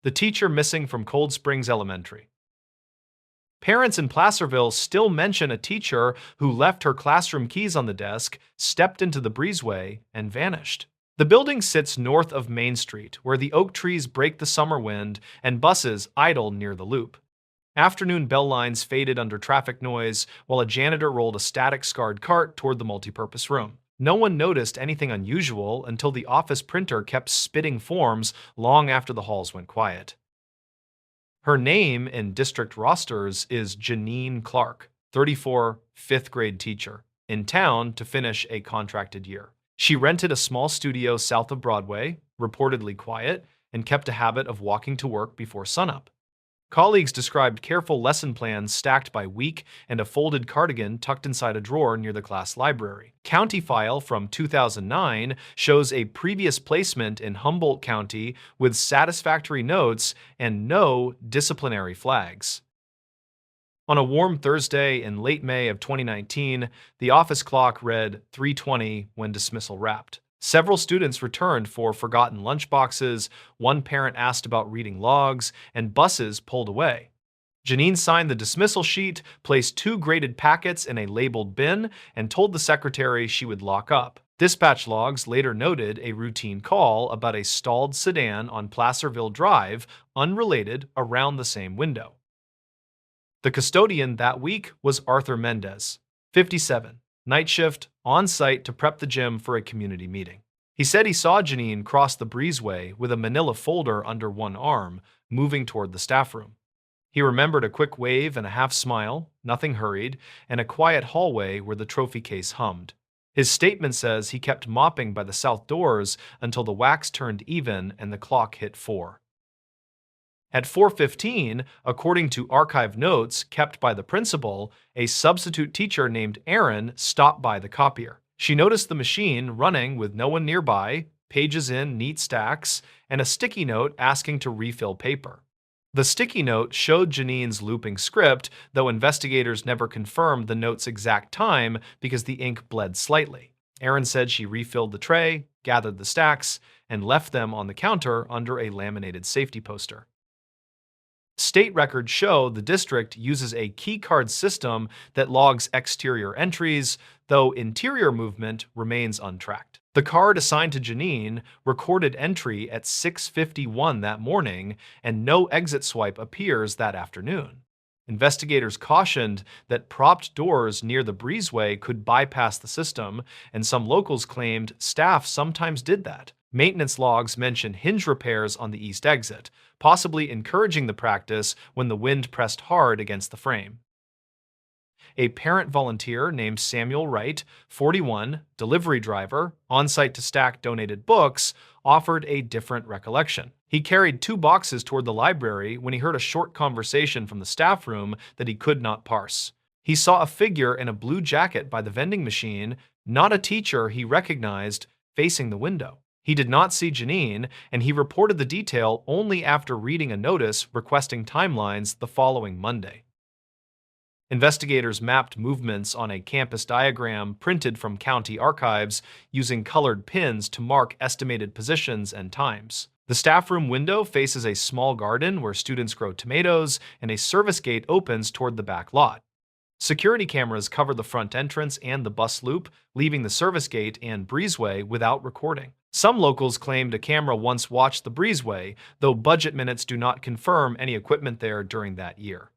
The teacher missing from Cold Springs Elementary. Parents in Placerville still mention a teacher who left her classroom keys on the desk, stepped into the breezeway, and vanished. The building sits north of Main Street, where the oak trees break the summer wind and buses idle near the loop. Afternoon bell lines faded under traffic noise, while a janitor rolled a static-scarred cart toward the multipurpose room. No one noticed anything unusual until the office printer kept spitting forms long after the halls went quiet. Her name in district rosters is Janine Clark, 34, fifth grade teacher, in town to finish a contracted year. She rented a small studio south of Broadway, reportedly quiet, and kept a habit of walking to work before sunup. Colleagues described careful lesson plans stacked by week and a folded cardigan tucked inside a drawer near the class library. County file from 2009 shows a previous placement in Humboldt County with satisfactory notes and no disciplinary flags. On a warm Thursday in late May of 2019, the office clock read 3:20 when dismissal wrapped. Several students returned for forgotten lunchboxes, one parent asked about reading logs, and buses pulled away. Janine signed the dismissal sheet, placed 2 graded packets in a labeled bin, and told the secretary she would lock up. Dispatch logs later noted a routine call about a stalled sedan on Placerville Drive, unrelated, around the same window. The custodian that week was Arthur Mendez, 57. Night shift, on site to prep the gym for a community meeting. He said he saw Janine cross the breezeway with a manila folder under one arm, moving toward the staff room. He remembered a quick wave and a half smile, nothing hurried, and a quiet hallway where the trophy case hummed. His statement says he kept mopping by the south doors until the wax turned even and the clock hit 4. At 4:15, according to archive notes kept by the principal, a substitute teacher named Erin stopped by the copier. She noticed the machine running with no one nearby, pages in neat stacks, and a sticky note asking to refill paper. The sticky note showed Janine's looping script, though investigators never confirmed the note's exact time because the ink bled slightly. Erin said she refilled the tray, gathered the stacks, and left them on the counter under a laminated safety poster. State records show the district uses a keycard system that logs exterior entries, though interior movement remains untracked. The card assigned to Janine recorded entry at 6:51 that morning, and no exit swipe appears that afternoon. Investigators cautioned that propped doors near the breezeway could bypass the system, and some locals claimed staff sometimes did that. Maintenance logs mention hinge repairs on the east exit, possibly encouraging the practice when the wind pressed hard against the frame. A parent volunteer named Samuel Wright, 41, delivery driver, on-site to stack donated books, offered a different recollection. He carried 2 boxes toward the library when he heard a short conversation from the staff room that he could not parse. He saw a figure in a blue jacket by the vending machine, not a teacher he recognized, facing the window. He did not see Janine, and he reported the detail only after reading a notice requesting timelines the following Monday. Investigators mapped movements on a campus diagram printed from county archives using colored pins to mark estimated positions and times. The staff room window faces a small garden where students grow tomatoes, and a service gate opens toward the back lot. Security cameras cover the front entrance and the bus loop, leaving the service gate and breezeway without recording. Some locals claimed a camera once watched the breezeway, though budget minutes do not confirm any equipment there during that year.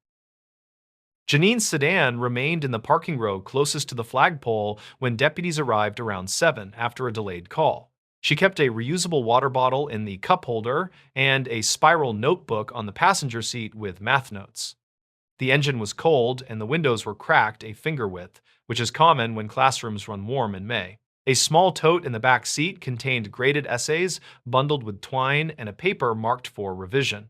Janine's sedan remained in the parking row closest to the flagpole when deputies arrived around 7 after a delayed call. She kept a reusable water bottle in the cup holder and a spiral notebook on the passenger seat with math notes. The engine was cold and the windows were cracked a finger width, which is common when classrooms run warm in May. A small tote in the back seat contained graded essays bundled with twine and a paper marked for revision.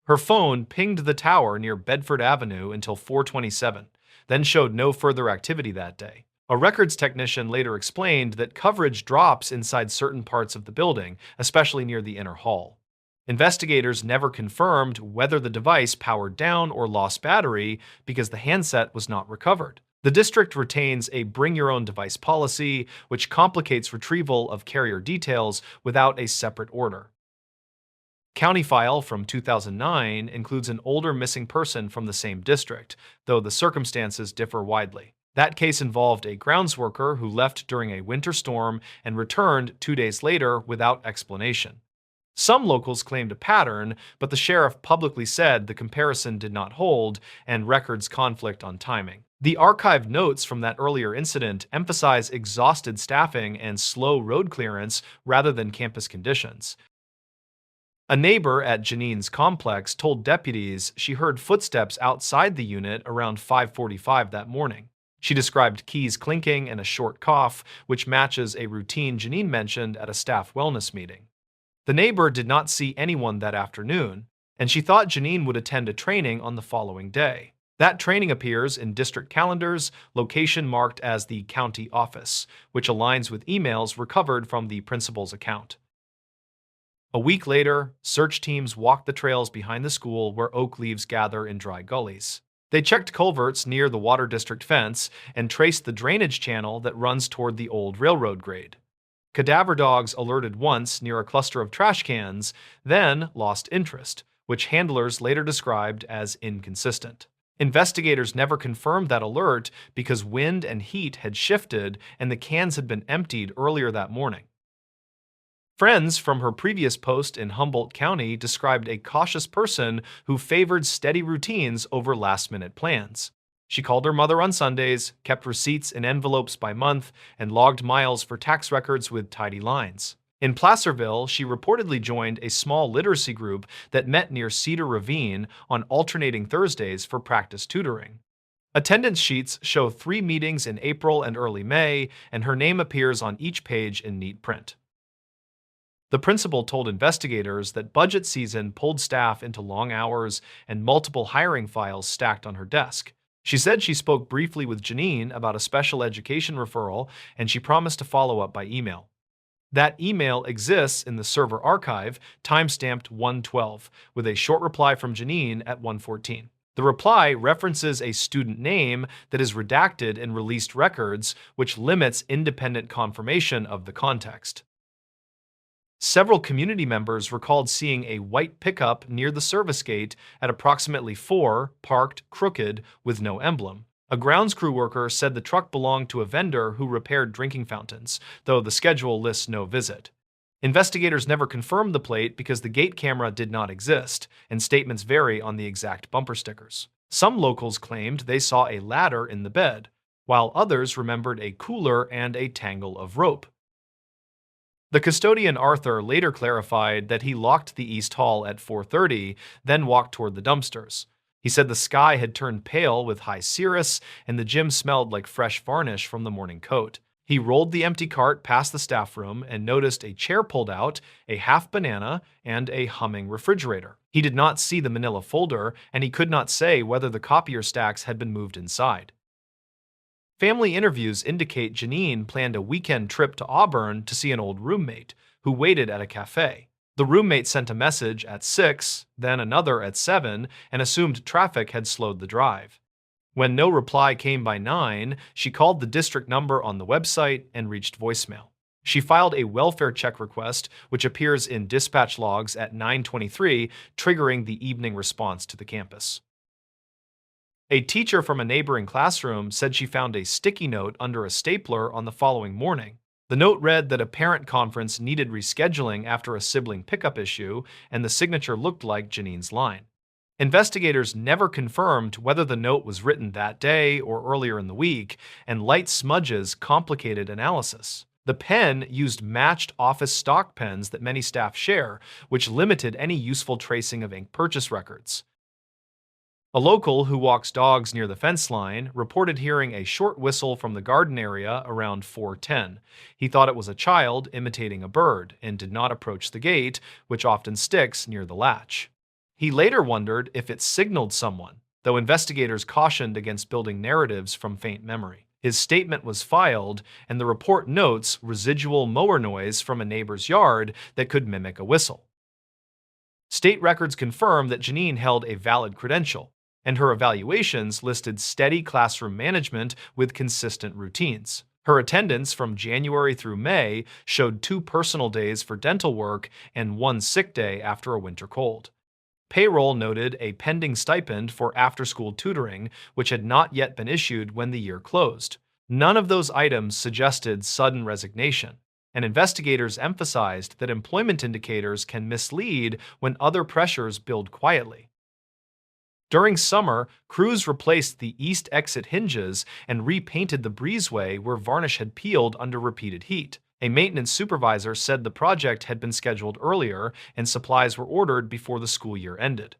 Her phone pinged the tower near Bedford Avenue until 4:27, then showed no further activity that day. A records technician later explained that coverage drops inside certain parts of the building, especially near the inner hall. Investigators never confirmed whether the device powered down or lost battery because the handset was not recovered. The district retains a bring-your-own-device policy, which complicates retrieval of carrier details without a separate order. County file from 2009 includes an older missing person from the same district, though the circumstances differ widely. That case involved a grounds worker who left during a winter storm and returned 2 days later without explanation. Some locals claimed a pattern, but the sheriff publicly said the comparison did not hold and records conflict on timing. The archived notes from that earlier incident emphasize exhausted staffing and slow road clearance rather than campus conditions. A neighbor at Janine's complex told deputies she heard footsteps outside the unit around 5:45 that morning. She described keys clinking and a short cough, which matches a routine Janine mentioned at a staff wellness meeting. The neighbor did not see anyone that afternoon, and she thought Janine would attend a training on the following day. That training appears in district calendars, location marked as the county office, which aligns with emails recovered from the principal's account. A week later, search teams walked the trails behind the school where oak leaves gather in dry gullies. They checked culverts near the water district fence and traced the drainage channel that runs toward the old railroad grade. Cadaver dogs alerted once near a cluster of trash cans, then lost interest, which handlers later described as inconsistent. Investigators never confirmed that alert because wind and heat had shifted and the cans had been emptied earlier that morning. Friends from her previous post in Humboldt County described a cautious person who favored steady routines over last-minute plans. She called her mother on Sundays, kept receipts in envelopes by month, and logged miles for tax records with tidy lines. In Placerville, she reportedly joined a small literacy group that met near Cedar Ravine on alternating Thursdays for practice tutoring. Attendance sheets show 3 meetings in April and early May, and her name appears on each page in neat print. The principal told investigators that budget season pulled staff into long hours and multiple hiring files stacked on her desk. She said she spoke briefly with Janine about a special education referral, and she promised to follow up by email. That email exists in the server archive, timestamped 112, with a short reply from Janine at 1:14. The reply references a student name that is redacted in released records, which limits independent confirmation of the context. Several community members recalled seeing a white pickup near the service gate at approximately 4, parked crooked with no emblem. A grounds crew worker said the truck belonged to a vendor who repaired drinking fountains, though the schedule lists no visit. Investigators never confirmed the plate because the gate camera did not exist, and statements vary on the exact bumper stickers. Some locals claimed they saw a ladder in the bed, while others remembered a cooler and a tangle of rope. The custodian Arthur later clarified that he locked the East Hall at 4:30, then walked toward the dumpsters. He said the sky had turned pale with high cirrus and the gym smelled like fresh varnish from the morning coat. He rolled the empty cart past the staff room and noticed a chair pulled out, a half banana, and a humming refrigerator. He did not see the manila folder, and he could not say whether the copier stacks had been moved inside. Family interviews indicate Janine planned a weekend trip to Auburn to see an old roommate who waited at a cafe. The roommate sent a message at 6, then another at 7, and assumed traffic had slowed the drive. When no reply came by 9, she called the district number on the website and reached voicemail. She filed a welfare check request, which appears in dispatch logs at 9:23, triggering the evening response to the campus. A teacher from a neighboring classroom said she found a sticky note under a stapler on the following morning. The note read that a parent conference needed rescheduling after a sibling pickup issue, and the signature looked like Janine's line. Investigators never confirmed whether the note was written that day or earlier in the week, and light smudges complicated analysis. The pen used matched office stock pens that many staff share, which limited any useful tracing of ink purchase records. A local who walks dogs near the fence line reported hearing a short whistle from the garden area around 4:10. He thought it was a child imitating a bird and did not approach the gate, which often sticks near the latch. He later wondered if it signaled someone, though investigators cautioned against building narratives from faint memory. His statement was filed, and the report notes residual mower noise from a neighbor's yard that could mimic a whistle. State records confirm that Janine held a valid credential, and her evaluations listed steady classroom management with consistent routines. Her attendance from January through May showed 2 personal days for dental work and 1 sick day after a winter cold. Payroll noted a pending stipend for after-school tutoring, which had not yet been issued when the year closed. None of those items suggested sudden resignation, and investigators emphasized that employment indicators can mislead when other pressures build quietly. During summer, crews replaced the east exit hinges and repainted the breezeway where varnish had peeled under repeated heat. A maintenance supervisor said the project had been scheduled earlier and supplies were ordered before the school year ended.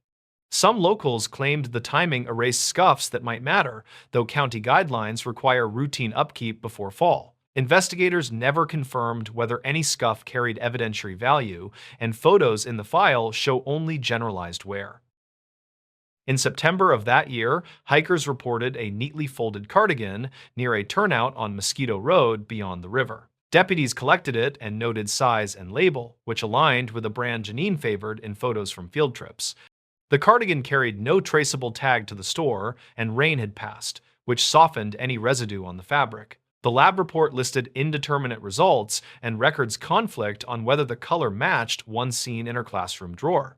Some locals claimed the timing erased scuffs that might matter, though county guidelines require routine upkeep before fall. Investigators never confirmed whether any scuff carried evidentiary value, and photos in the file show only generalized wear. In September of that year, hikers reported a neatly folded cardigan near a turnout on Mosquito Road beyond the river. Deputies collected it and noted size and label, which aligned with a brand Janine favored in photos from field trips. The cardigan carried no traceable tag to the store, and rain had passed, which softened any residue on the fabric. The lab report listed indeterminate results, and records conflict on whether the color matched one seen in her classroom drawer.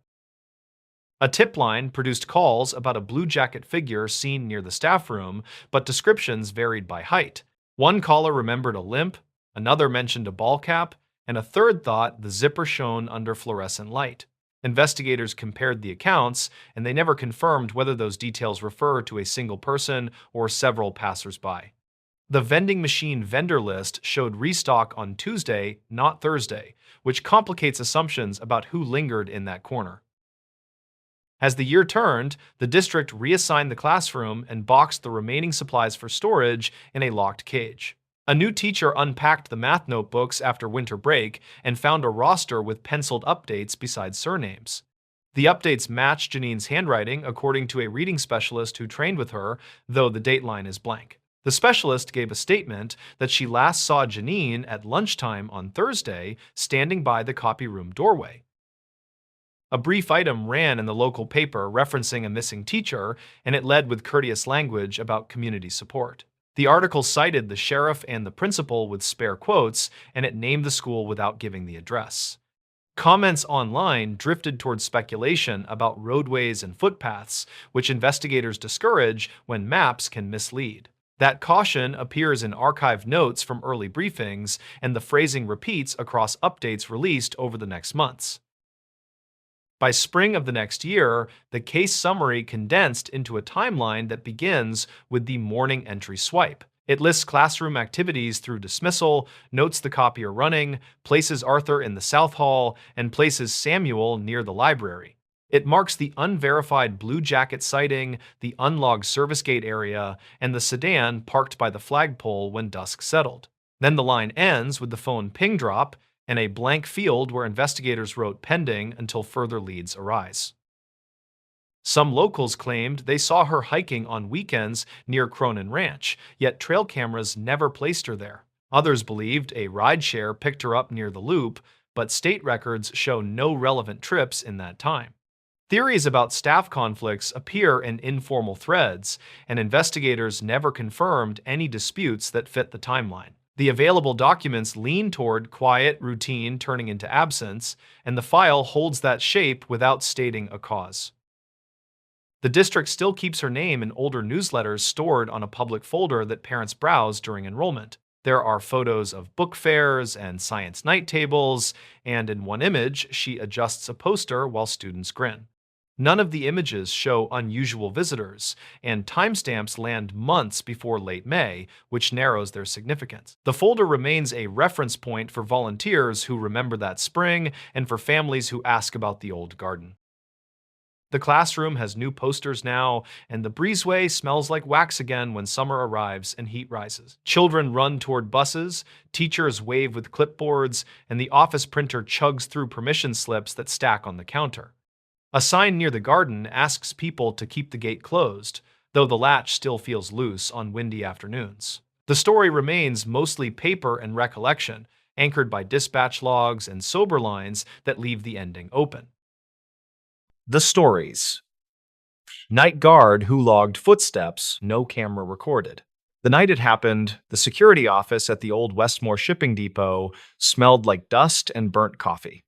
A tip line produced calls about a blue jacket figure seen near the staff room, but descriptions varied by height. One caller remembered a limp, another mentioned a ball cap, and a third thought the zipper shone under fluorescent light. Investigators compared the accounts, and they never confirmed whether those details refer to a single person or several passers-by. The vending machine vendor list showed restock on Tuesday, not Thursday, which complicates assumptions about who lingered in that corner. As the year turned, the district reassigned the classroom and boxed the remaining supplies for storage in a locked cage. A new teacher unpacked the math notebooks after winter break and found a roster with penciled updates beside surnames. The updates match Janine's handwriting according to a reading specialist who trained with her, though the date line is blank. The specialist gave a statement that she last saw Janine at lunchtime on Thursday, standing by the copy room doorway. A brief item ran in the local paper referencing a missing teacher, and it led with courteous language about community support. The article cited the sheriff and the principal with spare quotes, and it named the school without giving the address. Comments online drifted toward speculation about roadways and footpaths, which investigators discourage when maps can mislead. That caution appears in archived notes from early briefings, and the phrasing repeats across updates released over the next months. By spring of the next year, the case summary condensed into a timeline that begins with the morning entry swipe. It lists classroom activities through dismissal, notes the copier running, places Arthur in the South Hall, and places Samuel near the library. It marks the unverified blue jacket sighting, the unlogged service gate area, and the sedan parked by the flagpole when dusk settled. Then the line ends with the phone ping drop and a blank field where investigators wrote pending until further leads arise. Some locals claimed they saw her hiking on weekends near Cronin Ranch, yet trail cameras never placed her there. Others believed a rideshare picked her up near the loop, but state records show no relevant trips in that time. Theories about staff conflicts appear in informal threads, and investigators never confirmed any disputes that fit the timeline. The available documents lean toward quiet routine turning into absence, and the file holds that shape without stating a cause. The district still keeps her name in older newsletters stored on a public folder that parents browse during enrollment. There are photos of book fairs and science night tables, and in one image, she adjusts a poster while students grin. None of the images show unusual visitors, and timestamps land months before late May, which narrows their significance. The folder remains a reference point for volunteers who remember that spring and for families who ask about the old garden. The classroom has new posters now, and the breezeway smells like wax again when summer arrives and heat rises. Children run toward buses, teachers wave with clipboards, and the office printer chugs through permission slips that stack on the counter. A sign near the garden asks people to keep the gate closed, though the latch still feels loose on windy afternoons. The story remains mostly paper and recollection, anchored by dispatch logs and sober lines that leave the ending open. The stories. Night guard who logged footsteps, no camera recorded. The night it happened, the security office at the old Westmore shipping depot smelled like dust and burnt coffee.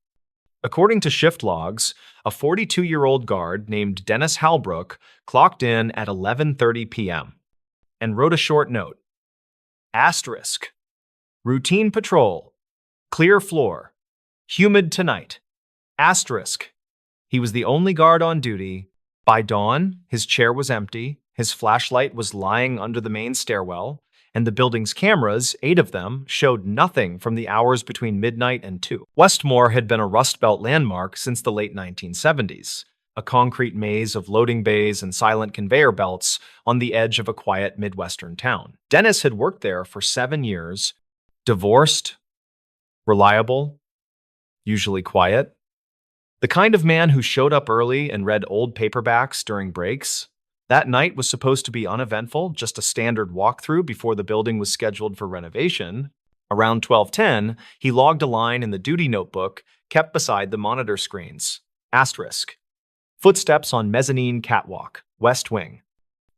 According to shift logs, a 42-year-old guard named Dennis Halbrook clocked in at 11:30 p.m. and wrote a short note. Asterisk. Routine patrol. Clear floor. Humid tonight. Asterisk. He was the only guard on duty. By dawn, his chair was empty, his flashlight was lying under the main stairwell, and the building's cameras, 8 of them, showed nothing from the hours between midnight and 2. Westmore had been a Rust Belt landmark since the late 1970s, a concrete maze of loading bays and silent conveyor belts on the edge of a quiet Midwestern town. Dennis had worked there for 7 years, divorced, reliable, usually quiet. The kind of man who showed up early and read old paperbacks during breaks. That night was supposed to be uneventful, just a standard walkthrough before the building was scheduled for renovation. Around 12:10, he logged a line in the duty notebook kept beside the monitor screens. Asterisk. Footsteps on mezzanine catwalk, West Wing.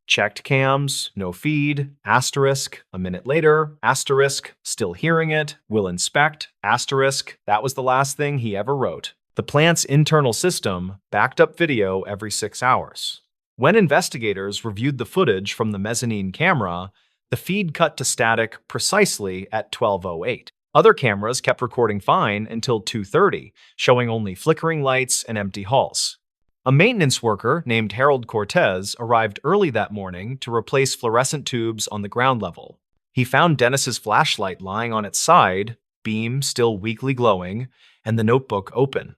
Checked cams, no feed, asterisk. A minute later, asterisk. Still hearing it, will inspect, asterisk. That was the last thing he ever wrote. The plant's internal system backed up video every 6 hours. When investigators reviewed the footage from the mezzanine camera, the feed cut to static precisely at 12:08. Other cameras kept recording fine until 2:30, showing only flickering lights and empty halls. A maintenance worker named Harold Cortez arrived early that morning to replace fluorescent tubes on the ground level. He found Dennis's flashlight lying on its side, beam still weakly glowing, and the notebook open.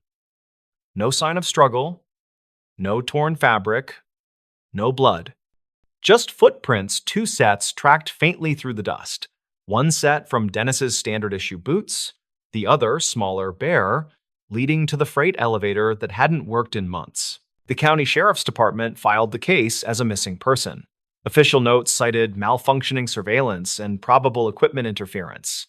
No sign of struggle, no torn fabric, no blood. Just footprints, 2 sets tracked faintly through the dust. One set from Dennis's standard issue boots, the other, smaller, bare, leading to the freight elevator that hadn't worked in months. The county sheriff's department filed the case as a missing person. Official notes cited malfunctioning surveillance and probable equipment interference.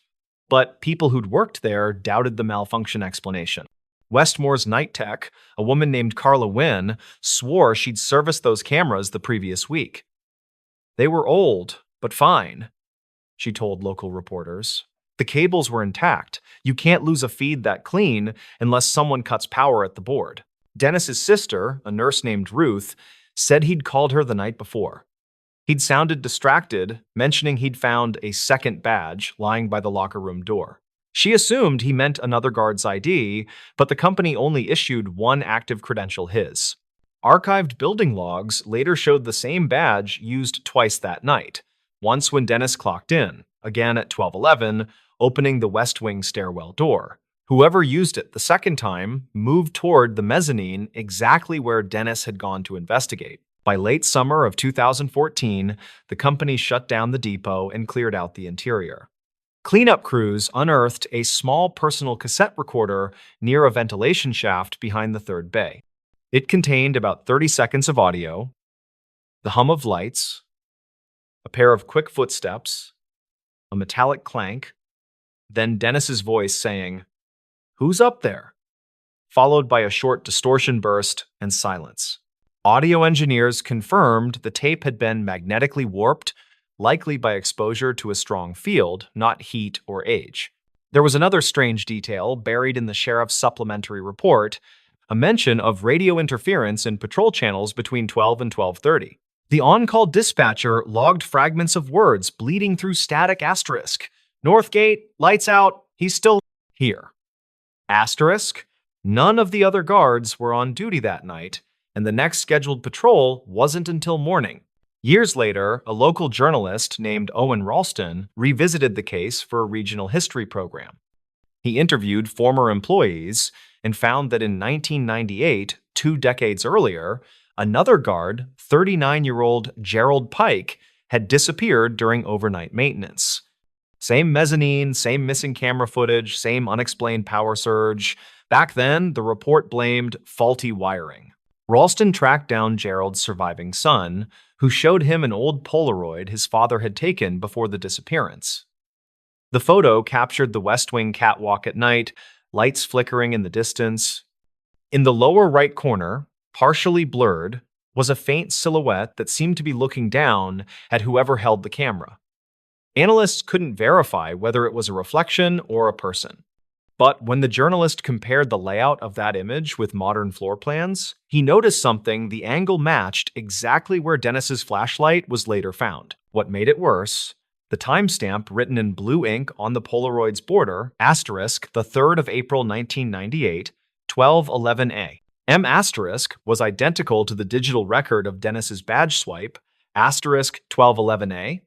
But people who'd worked there doubted the malfunction explanation. Westmore's night tech, a woman named Carla Wynn, swore she'd serviced those cameras the previous week. They were old, but fine, she told local reporters. The cables were intact. You can't lose a feed that clean unless someone cuts power at the board. Dennis's sister, a nurse named Ruth, said he'd called her the night before. He'd sounded distracted, mentioning he'd found a second badge lying by the locker room door. She assumed he meant another guard's ID, but the company only issued one active credential, his. Archived building logs later showed the same badge used twice that night, once when Dennis clocked in, again at 12:11, opening the West Wing stairwell door. Whoever used it the second time moved toward the mezzanine exactly where Dennis had gone to investigate. By late summer of 2014, the company shut down the depot and cleared out the interior. Cleanup crews unearthed a small personal cassette recorder near a ventilation shaft behind the third bay. It contained about 30 seconds of audio, the hum of lights, a pair of quick footsteps, a metallic clank, then Dennis's voice saying, "Who's up there?" followed by a short distortion burst and silence. Audio engineers confirmed the tape had been magnetically warped, likely by exposure to a strong field, not heat or age. There was another strange detail buried in the sheriff's supplementary report, a mention of radio interference in patrol channels between 12 and 12:30. The on-call dispatcher logged fragments of words bleeding through static asterisk. Northgate, lights out, he's still here. Asterisk. None of the other guards were on duty that night, and the next scheduled patrol wasn't until morning. Years later, a local journalist named Owen Ralston revisited the case for a regional history program. He interviewed former employees and found that in 1998, 2 decades earlier, another guard, 39-year-old Gerald Pike, had disappeared during overnight maintenance. Same mezzanine, same missing camera footage, same unexplained power surge. Back then, the report blamed faulty wiring. Ralston tracked down Gerald's surviving son, who showed him an old Polaroid his father had taken before the disappearance. The photo captured the West Wing catwalk at night, lights flickering in the distance. In the lower right corner, partially blurred, was a faint silhouette that seemed to be looking down at whoever held the camera. Analysts couldn't verify whether it was a reflection or a person. But when the journalist compared the layout of that image with modern floor plans, he noticed something: the angle matched exactly where Dennis's flashlight was later found. What made it worse, the timestamp written in blue ink on the Polaroid's border, asterisk, the 3rd of April 1998, 12:11 a. M asterisk was identical to the digital record of Dennis's badge swipe, asterisk 12:11 a.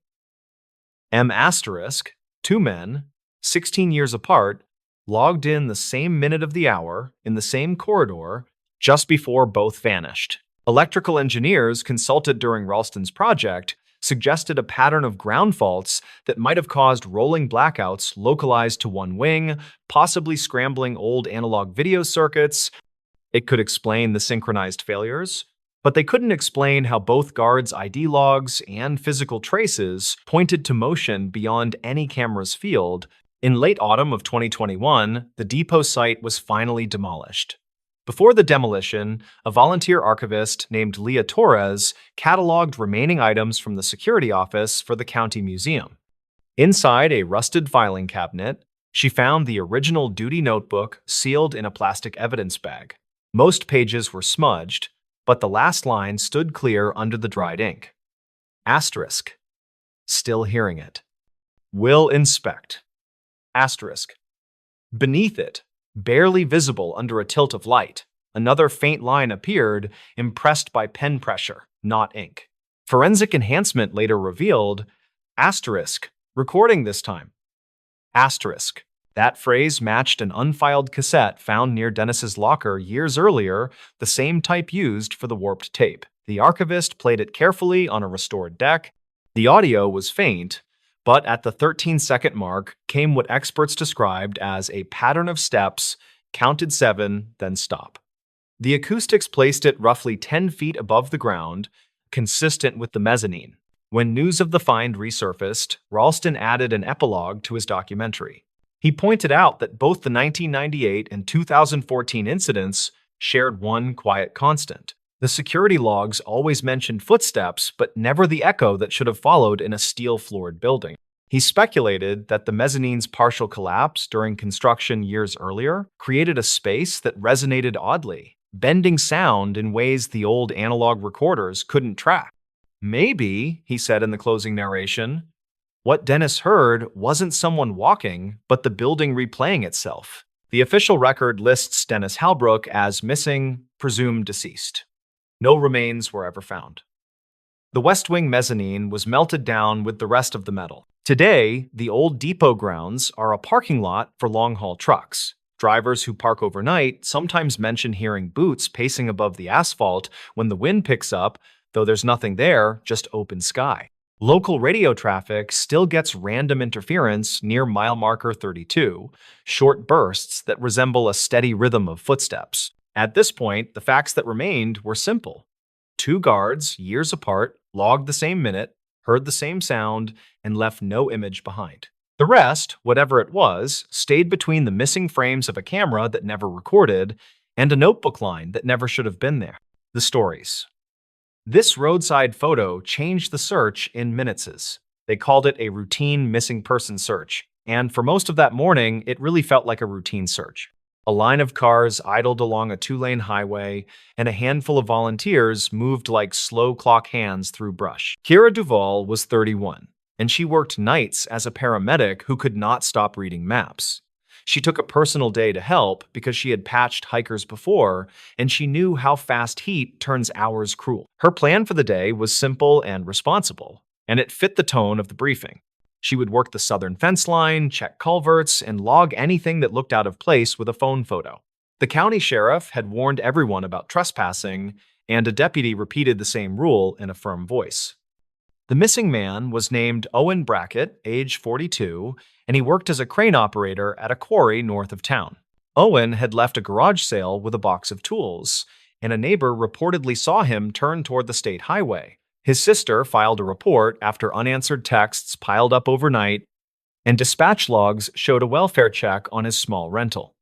M asterisk, two men, 16 years apart, logged in the same minute of the hour, in the same corridor, just before both vanished. Electrical engineers consulted during Ralston's project suggested a pattern of ground faults that might have caused rolling blackouts localized to one wing, possibly scrambling old analog video circuits. It could explain the synchronized failures, but they couldn't explain how both guards' ID logs and physical traces pointed to motion beyond any camera's field. In late autumn of 2021, the depot site was finally demolished. Before the demolition, a volunteer archivist named Leah Torres cataloged remaining items from the security office for the county museum. Inside a rusted filing cabinet, she found the original duty notebook sealed in a plastic evidence bag. Most pages were smudged, but the last line stood clear under the dried ink. Asterisk. Still hearing it. Will inspect. Asterisk. Beneath it, barely visible under a tilt of light, another faint line appeared, impressed by pen pressure, not ink. Forensic enhancement later revealed, asterisk, recording this time. Asterisk. That phrase matched an unfiled cassette found near Dennis's locker years earlier, the same type used for the warped tape. The archivist played it carefully on a restored deck. The audio was faint, but at the 13-second mark came what experts described as a pattern of steps, counted 7, then stop. The acoustics placed it roughly 10 feet above the ground, consistent with the mezzanine. When news of the find resurfaced, Ralston added an epilogue to his documentary. He pointed out that both the 1998 and 2014 incidents shared one quiet constant. The security logs always mentioned footsteps, but never the echo that should have followed in a steel-floored building. He speculated that the mezzanine's partial collapse during construction years earlier created a space that resonated oddly, bending sound in ways the old analog recorders couldn't track. Maybe, he said in the closing narration, what Dennis heard wasn't someone walking, but the building replaying itself. The official record lists Dennis Halbrook as missing, presumed deceased. No remains were ever found. The West Wing mezzanine was melted down with the rest of the metal. Today, the old depot grounds are a parking lot for long-haul trucks. Drivers who park overnight sometimes mention hearing boots pacing above the asphalt when the wind picks up, though there's nothing there, just open sky. Local radio traffic still gets random interference near mile marker 32, short bursts that resemble a steady rhythm of footsteps. At this point, the facts that remained were simple. Two guards, years apart, logged the same minute, heard the same sound, and left no image behind. The rest, whatever it was, stayed between the missing frames of a camera that never recorded and a notebook line that never should have been there. The stories. This roadside photo changed the search in minutes. They called it a routine missing person search, and for most of that morning, it really felt like a routine search. A line of cars idled along a two-lane highway, and a handful of volunteers moved like slow clock hands through brush. Kira Duvall was 31, and she worked nights as a paramedic who could not stop reading maps. She took a personal day to help because she had patched hikers before, and she knew how fast heat turns hours cruel. Her plan for the day was simple and responsible, and it fit the tone of the briefing. She would work the southern fence line, check culverts, and log anything that looked out of place with a phone photo. The county sheriff had warned everyone about trespassing, and a deputy repeated the same rule in a firm voice. The missing man was named Owen Brackett, age 42, and he worked as a crane operator at a quarry north of town. Owen had left a garage sale with a box of tools, and a neighbor reportedly saw him turn toward the state highway. His sister filed a report after unanswered texts piled up overnight, and dispatch logs showed a welfare check on his small rental.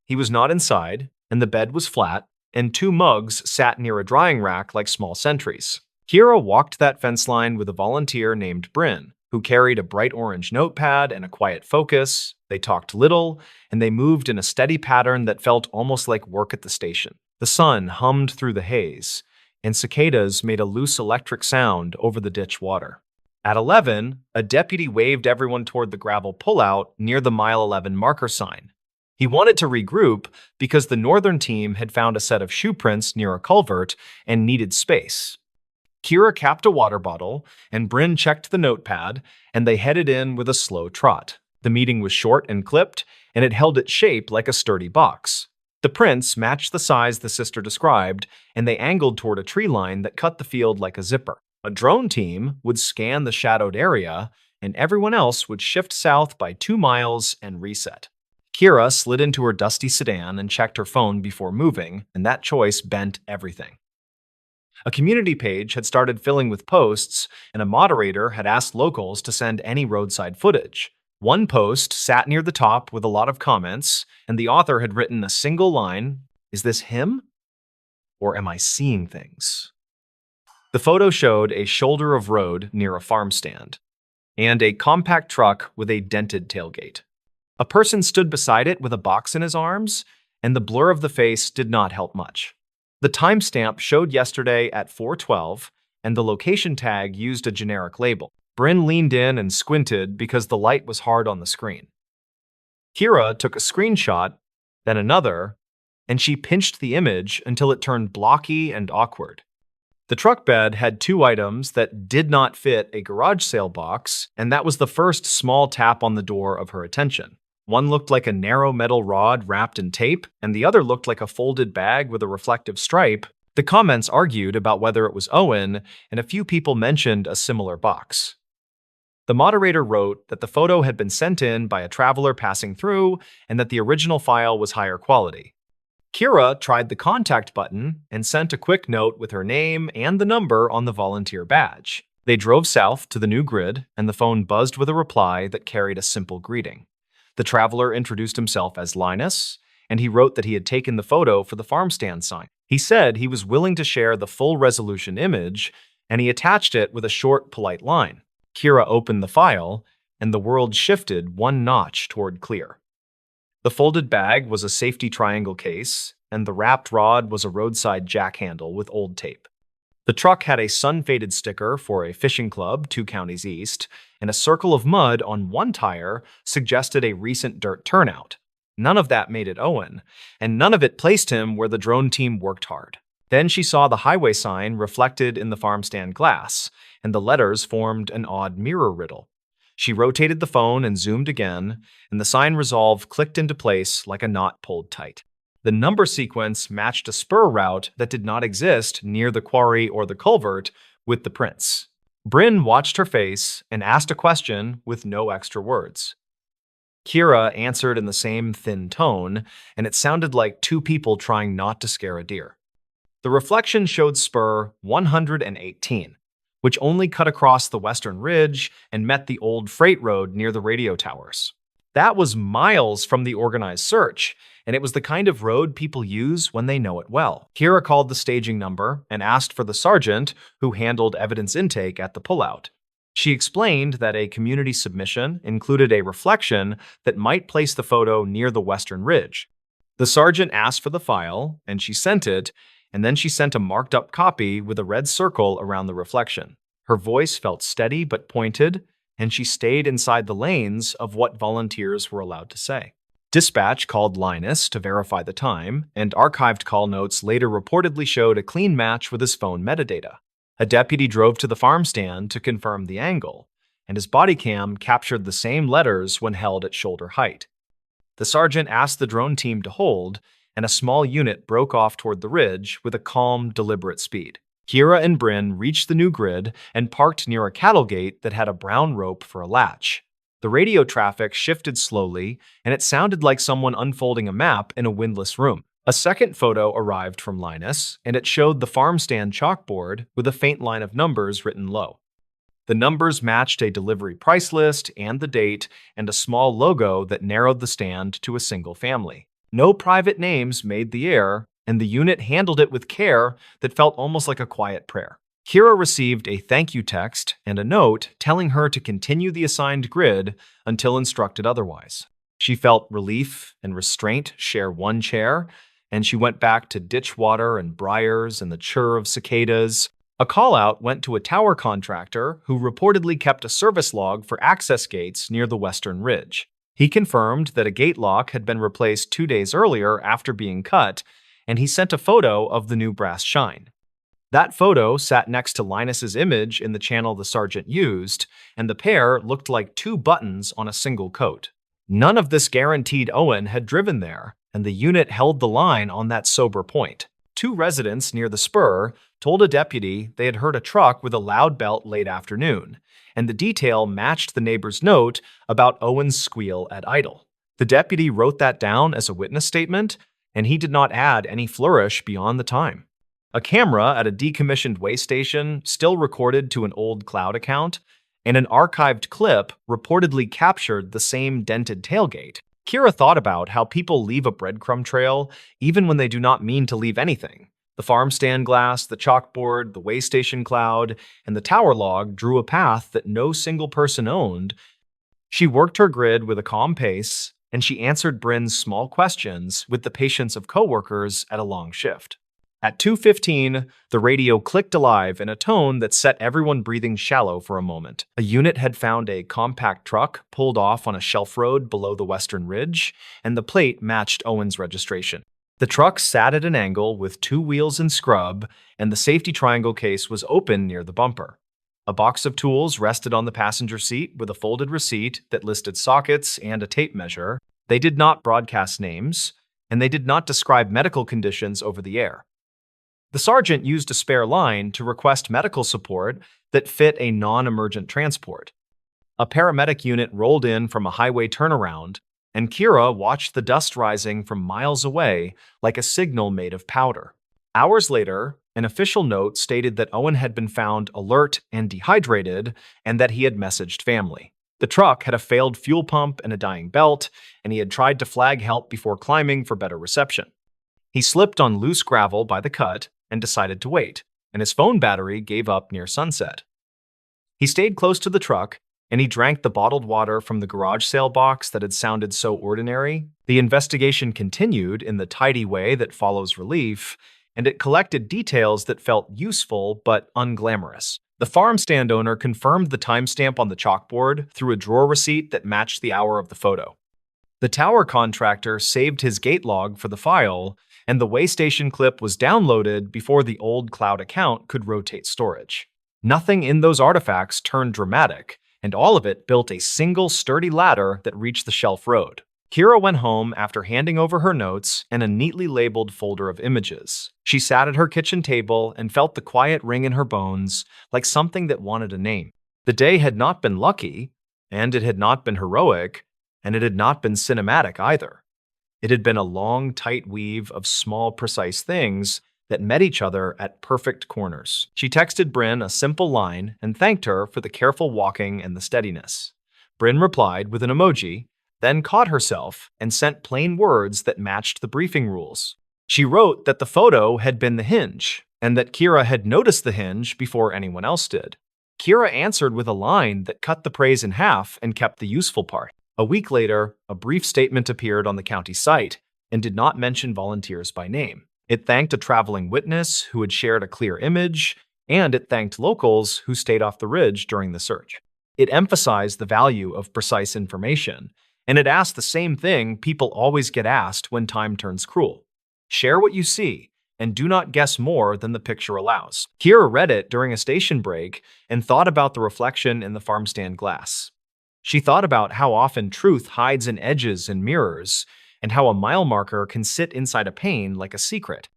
He was not inside, and the bed was flat, and two mugs sat near a drying rack like small sentries. Kira walked that fence line with a volunteer named Bryn, who carried a bright orange notepad and a quiet focus. They talked little, and they moved in a steady pattern that felt almost like work at the station. The sun hummed through the haze, and cicadas made a loose electric sound over the ditch water. At 11, a deputy waved everyone toward the gravel pullout near the Mile 11 marker sign. He wanted to regroup because the northern team had found a set of shoe prints near a culvert and needed space. Kira capped a water bottle, and Bryn checked the notepad, and they headed in with a slow trot. The meeting was short and clipped, and it held its shape like a sturdy box. The prints matched the size the sister described, and they angled toward a tree line that cut the field like a zipper. A drone team would scan the shadowed area, and everyone else would shift south by 2 miles and reset. Kira slid into her dusty sedan and checked her phone before moving, and that choice bent everything. A community page had started filling with posts, and a moderator had asked locals to send any roadside footage. One post sat near the top with a lot of comments, and the author had written a single line, "Is this him? Or am I seeing things?" The photo showed a shoulder of road near a farm stand, and a compact truck with a dented tailgate. A person stood beside it with a box in his arms, and the blur of the face did not help much. The timestamp showed yesterday at 4:12, and the location tag used a generic label. Bryn leaned in and squinted because the light was hard on the screen. Kira took a screenshot, then another, and she pinched the image until it turned blocky and awkward. The truck bed had 2 items that did not fit a garage sale box, and that was the first small tap on the door of her attention. One looked like a narrow metal rod wrapped in tape, and the other looked like a folded bag with a reflective stripe. The comments argued about whether it was Owen, and a few people mentioned a similar box. The moderator wrote that the photo had been sent in by a traveler passing through, and that the original file was higher quality. Kira tried the contact button and sent a quick note with her name and the number on the volunteer badge. They drove south to the new grid, and the phone buzzed with a reply that carried a simple greeting. The traveler introduced himself as Linus, and he wrote that he had taken the photo for the farm stand sign. He said he was willing to share the full resolution image, and he attached it with a short, polite line. Kira opened the file, and the world shifted 1 notch toward clear. The folded bag was a safety triangle case, and the wrapped rod was a roadside jack handle with old tape. The truck had a sun-faded sticker for a fishing club 2 counties east, and a circle of mud on one tire suggested a recent dirt turnout. None of that made it Owen, and none of it placed him where the drone team worked hard. Then she saw the highway sign reflected in the farm stand glass, and the letters formed an odd mirror riddle. She rotated the phone and zoomed again, and the sign resolve clicked into place like a knot pulled tight. The number sequence matched a spur route that did not exist near the quarry or the culvert with the prints. Bryn watched her face and asked a question with no extra words. Kira answered in the same thin tone, and it sounded like 2 people trying not to scare a deer. The reflection showed spur 118, which only cut across the western ridge and met the old freight road near the radio towers. That was miles from the organized search, and it was the kind of road people use when they know it well. Kira called the staging number and asked for the sergeant who handled evidence intake at the pullout. She explained that a community submission included a reflection that might place the photo near the western ridge. The sergeant asked for the file, and she sent it, and then she sent a marked-up copy with a red circle around the reflection. Her voice felt steady but pointed, and she stayed inside the lanes of what volunteers were allowed to say. Dispatch called Linus to verify the time, and archived call notes later reportedly showed a clean match with his phone metadata. A deputy drove to the farm stand to confirm the angle, and his body cam captured the same letters when held at shoulder height. The sergeant asked the drone team to hold, and a small unit broke off toward the ridge with a calm, deliberate speed. Kira and Bryn reached the new grid and parked near a cattle gate that had a brown rope for a latch. The radio traffic shifted slowly, and it sounded like someone unfolding a map in a windless room. A second photo arrived from Linus, and it showed the farm stand chalkboard with a faint line of numbers written low. The numbers matched a delivery price list and the date, and a small logo that narrowed the stand to a single family. No private names made the air, and the unit handled it with care that felt almost like a quiet prayer. Kira received a thank you text and a note telling her to continue the assigned grid until instructed otherwise. She felt relief and restraint share one chair, and she went back to ditch water and briars and the chirr of cicadas. A call-out went to a tower contractor who reportedly kept a service log for access gates near the western ridge. He confirmed that a gate lock had been replaced 2 days earlier after being cut, and he sent a photo of the new brass shine. That photo sat next to Linus's image in the channel the sergeant used, and the pair looked like two buttons on a single coat. None of this guaranteed Owen had driven there, and the unit held the line on that sober point. 2 residents near the spur told a deputy they had heard a truck with a loud belt late afternoon, and the detail matched the neighbor's note about Owen's squeal at idle. The deputy wrote that down as a witness statement, and he did not add any flourish beyond the time. A camera at a decommissioned way station still recorded to an old cloud account, and an archived clip reportedly captured the same dented tailgate. Kira thought about how people leave a breadcrumb trail even when they do not mean to leave anything. The farm stand glass, the chalkboard, the way station cloud, and the tower log drew a path that no single person owned. She worked her grid with a calm pace, and she answered Bryn's small questions with the patience of coworkers at a long shift. At 2:15, the radio clicked alive in a tone that set everyone breathing shallow for a moment. A unit had found a compact truck pulled off on a shelf road below the western ridge, and the plate matched Owen's registration. The truck sat at an angle with 2 wheels and scrub, and the safety triangle case was open near the bumper. A box of tools rested on the passenger seat with a folded receipt that listed sockets and a tape measure. They did not broadcast names, and they did not describe medical conditions over the air. The sergeant used a spare line to request medical support that fit a non-emergent transport. A paramedic unit rolled in from a highway turnaround, and Kira watched the dust rising from miles away like a signal made of powder. Hours later, an official note stated that Owen had been found alert and dehydrated, and that he had messaged family. The truck had a failed fuel pump and a dying belt, and he had tried to flag help before climbing for better reception. He slipped on loose gravel by the cut and decided to wait, and his phone battery gave up near sunset. He stayed close to the truck, and he drank the bottled water from the garage sale box that had sounded so ordinary. The investigation continued in the tidy way that follows relief, and it collected details that felt useful but unglamorous. The farm stand owner confirmed the timestamp on the chalkboard through a drawer receipt that matched the hour of the photo. The tower contractor saved his gate log for the file, and the way station clip was downloaded before the old cloud account could rotate storage. Nothing in those artifacts turned dramatic, and all of it built a single sturdy ladder that reached the shelf road. Kira went home after handing over her notes and a neatly labeled folder of images. She sat at her kitchen table and felt the quiet ring in her bones, like something that wanted a name. The day had not been lucky, and it had not been heroic, and it had not been cinematic either. It had been a long, tight weave of small, precise things that met each other at perfect corners. She texted Bryn a simple line and thanked her for the careful walking and the steadiness. Bryn replied with an emoji, then caught herself and sent plain words that matched the briefing rules. She wrote that the photo had been the hinge, and that Kira had noticed the hinge before anyone else did. Kira answered with a line that cut the praise in half and kept the useful part. A week later, a brief statement appeared on the county site and did not mention volunteers by name. It thanked a traveling witness who had shared a clear image, and it thanked locals who stayed off the ridge during the search. It emphasized the value of precise information, and it asked the same thing people always get asked when time turns cruel. Share what you see, and do not guess more than the picture allows. Kira read it during a station break and thought about the reflection in the farm stand glass. She thought about how often truth hides in edges and mirrors, and how a mile marker can sit inside a pane like a secret.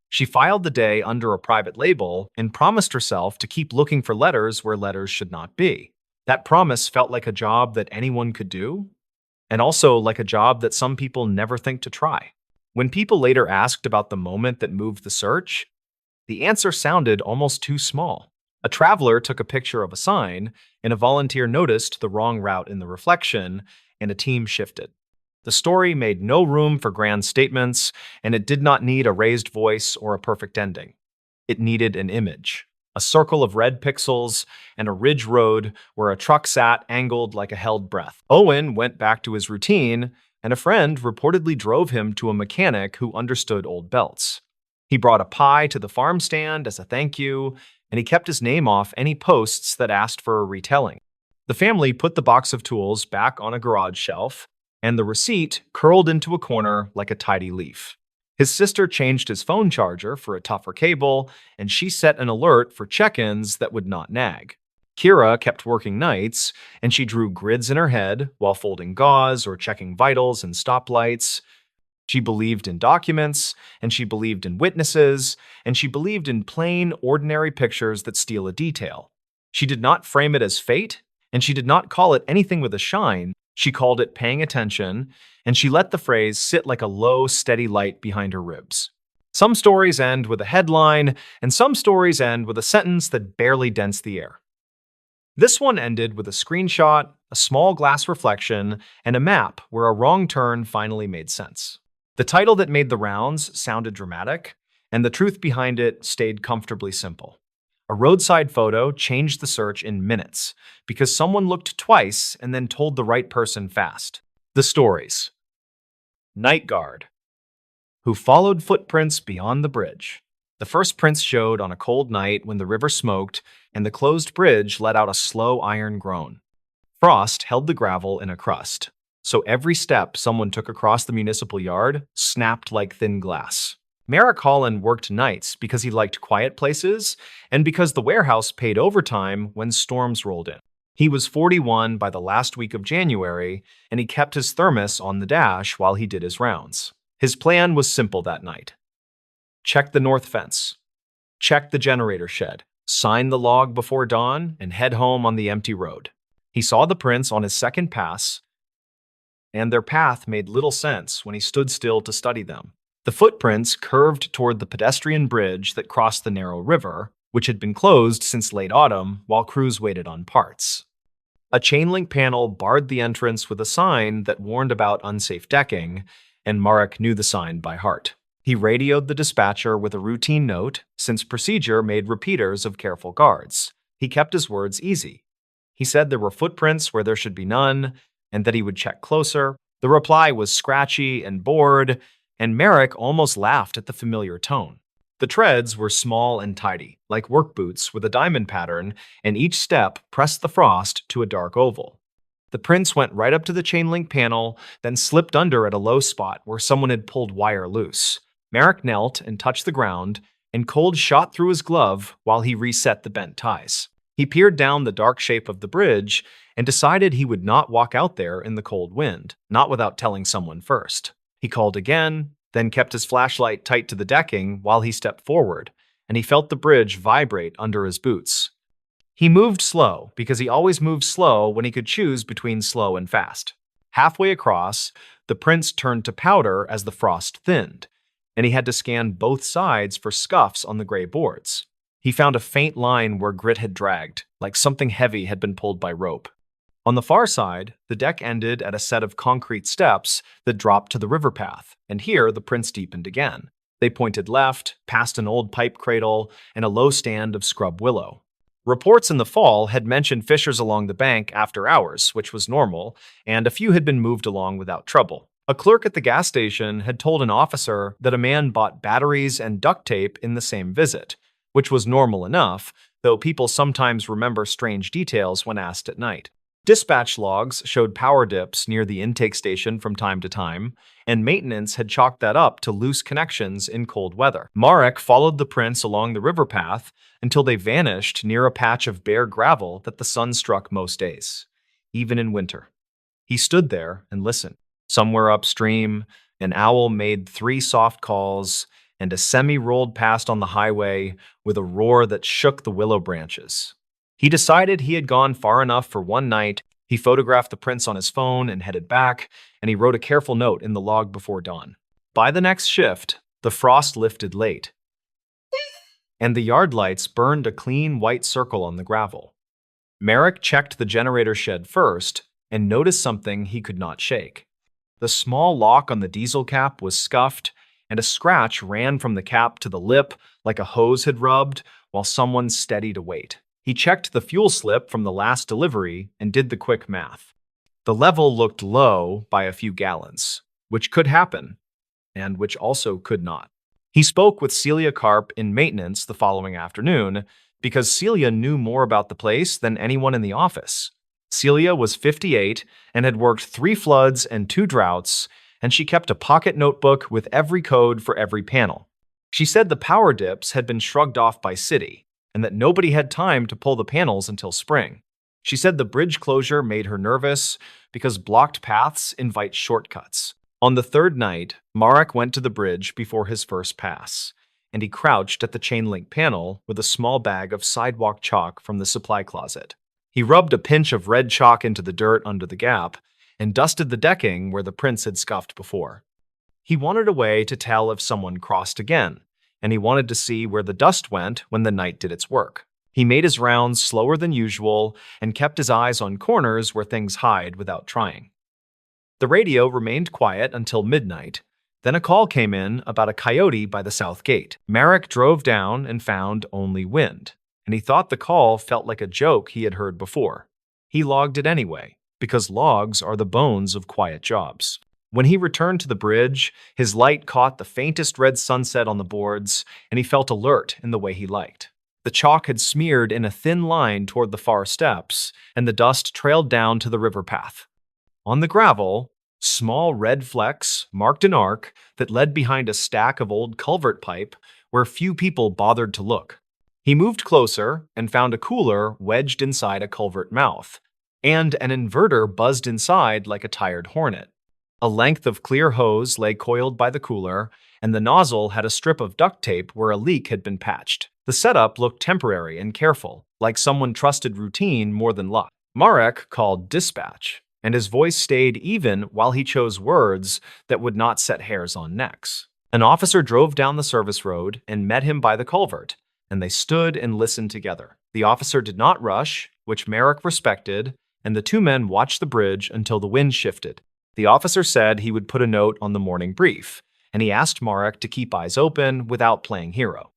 She filed the day under a private label and promised herself to keep looking for letters where letters should not be. That promise felt like a job that anyone could do, and also like a job that some people never think to try. When people later asked about the moment that moved the search, the answer sounded almost too small. A traveler took a picture of a sign, and a volunteer noticed the wrong route in the reflection, and a team shifted. The story made no room for grand statements, and it did not need a raised voice or a perfect ending. It needed an image, a circle of red pixels, and a ridge road where a truck sat angled like a held breath. Owen went back to his routine, and a friend reportedly drove him to a mechanic who understood old belts. He brought a pie to the farm stand as a thank you, and he kept his name off any posts that asked for a retelling. The family put the box of tools back on a garage shelf, and the receipt curled into a corner like a tidy leaf. His sister changed his phone charger for a tougher cable, and she set an alert for check-ins that would not nag. Kira kept working nights, and she drew grids in her head while folding gauze or checking vitals and stoplights. She believed in documents, and she believed in witnesses, and she believed in plain, ordinary pictures that steal a detail. She did not frame it as fate, and she did not call it anything with a shine. She called it paying attention, and she let the phrase sit like a low, steady light behind her ribs. Some stories end with a headline, and some stories end with a sentence that barely dents the air. This one ended with a screenshot, a small glass reflection, and a map where a wrong turn finally made sense. The title that made the rounds sounded dramatic, and the truth behind it stayed comfortably simple. A roadside photo changed the search in minutes because someone looked twice and then told the right person fast. The stories. Night Guard, who followed footprints beyond the bridge. The first prints showed on a cold night when the river smoked and the closed bridge let out a slow iron groan. Frost held the gravel in a crust, so every step someone took across the municipal yard snapped like thin glass. MrBallen worked nights because he liked quiet places and because the warehouse paid overtime when storms rolled in. He was 41 by the last week of January, and he kept his thermos on the dash while he did his rounds. His plan was simple that night. Check the north fence. Check the generator shed. Sign the log before dawn and head home on the empty road. He saw the prints on his second pass, and their path made little sense when he stood still to study them. The footprints curved toward the pedestrian bridge that crossed the narrow river, which had been closed since late autumn while crews waited on parts. A chain link panel barred the entrance with a sign that warned about unsafe decking, and Marek knew the sign by heart. He radioed the dispatcher with a routine note, since procedure made repeaters of careful guards. He kept his words easy. He said there were footprints where there should be none, and that he would check closer. The reply was scratchy and bored, and Marek almost laughed at the familiar tone. The treads were small and tidy, like work boots with a diamond pattern, and each step pressed the frost to a dark oval. The prints went right up to the chain link panel, then slipped under at a low spot where someone had pulled wire loose. Marek knelt and touched the ground, and cold shot through his glove while he reset the bent ties. He peered down the dark shape of the bridge and decided he would not walk out there in the cold wind, not without telling someone first. He called again, then kept his flashlight tight to the decking while he stepped forward, and he felt the bridge vibrate under his boots. He moved slow because he always moved slow when he could choose between slow and fast. Halfway across, the prints turned to powder as the frost thinned, and he had to scan both sides for scuffs on the gray boards. He found a faint line where grit had dragged, like something heavy had been pulled by rope. On the far side, the deck ended at a set of concrete steps that dropped to the river path, and here the prints deepened again. They pointed left, past an old pipe cradle and a low stand of scrub willow. Reports in the fall had mentioned fissures along the bank after hours, which was normal, and a few had been moved along without trouble. A clerk at the gas station had told an officer that a man bought batteries and duct tape in the same visit, which was normal enough, though people sometimes remember strange details when asked at night. Dispatch logs showed power dips near the intake station from time to time, and maintenance had chalked that up to loose connections in cold weather. Marek followed the prints along the river path until they vanished near a patch of bare gravel that the sun struck most days, even in winter. He stood there and listened. Somewhere upstream, an owl made 3 soft calls, and a semi rolled past on the highway with a roar that shook the willow branches. He decided he had gone far enough for one night. He photographed the prints on his phone and headed back, and he wrote a careful note in the log before dawn. By the next shift, the frost lifted late, and the yard lights burned a clean white circle on the gravel. Marek checked the generator shed first and noticed something he could not shake. The small lock on the diesel cap was scuffed, and a scratch ran from the cap to the lip like a hose had rubbed, while someone steadied to wait. He checked the fuel slip from the last delivery and did the quick math. The level looked low by a few gallons, which could happen, and which also could not. He spoke with Celia Karp in maintenance the following afternoon because Celia knew more about the place than anyone in the office. Celia was 58 and had worked 3 floods and 2 droughts, and she kept a pocket notebook with every code for every panel. She said the power dips had been shrugged off by city, and that nobody had time to pull the panels until spring. She said the bridge closure made her nervous because blocked paths invite shortcuts. On the 3rd night, Marek went to the bridge before his first pass, and he crouched at the chain-link panel with a small bag of sidewalk chalk from the supply closet. He rubbed a pinch of red chalk into the dirt under the gap and dusted the decking where the prints had scuffed before. He wanted a way to tell if someone crossed again, and he wanted to see where the dust went when the night did its work. He made his rounds slower than usual and kept his eyes on corners where things hide without trying. The radio remained quiet until midnight. Then a call came in about a coyote by the south gate. Marek drove down and found only wind, and he thought the call felt like a joke he had heard before. He logged it anyway, because logs are the bones of quiet jobs. When he returned to the bridge, his light caught the faintest red sunset on the boards, and he felt alert in the way he liked. The chalk had smeared in a thin line toward the far steps, and the dust trailed down to the river path. On the gravel, small red flecks marked an arc that led behind a stack of old culvert pipe where few people bothered to look. He moved closer and found a cooler wedged inside a culvert mouth, and an inverter buzzed inside like a tired hornet. A length of clear hose lay coiled by the cooler, and the nozzle had a strip of duct tape where a leak had been patched. The setup looked temporary and careful, like someone trusted routine more than luck. Marek called dispatch, and his voice stayed even while he chose words that would not set hairs on necks. An officer drove down the service road and met him by the culvert, and they stood and listened together. The officer did not rush, which Marek respected, and the 2 men watched the bridge until the wind shifted. The officer said he would put a note on the morning brief, and he asked Marek to keep eyes open without playing hero.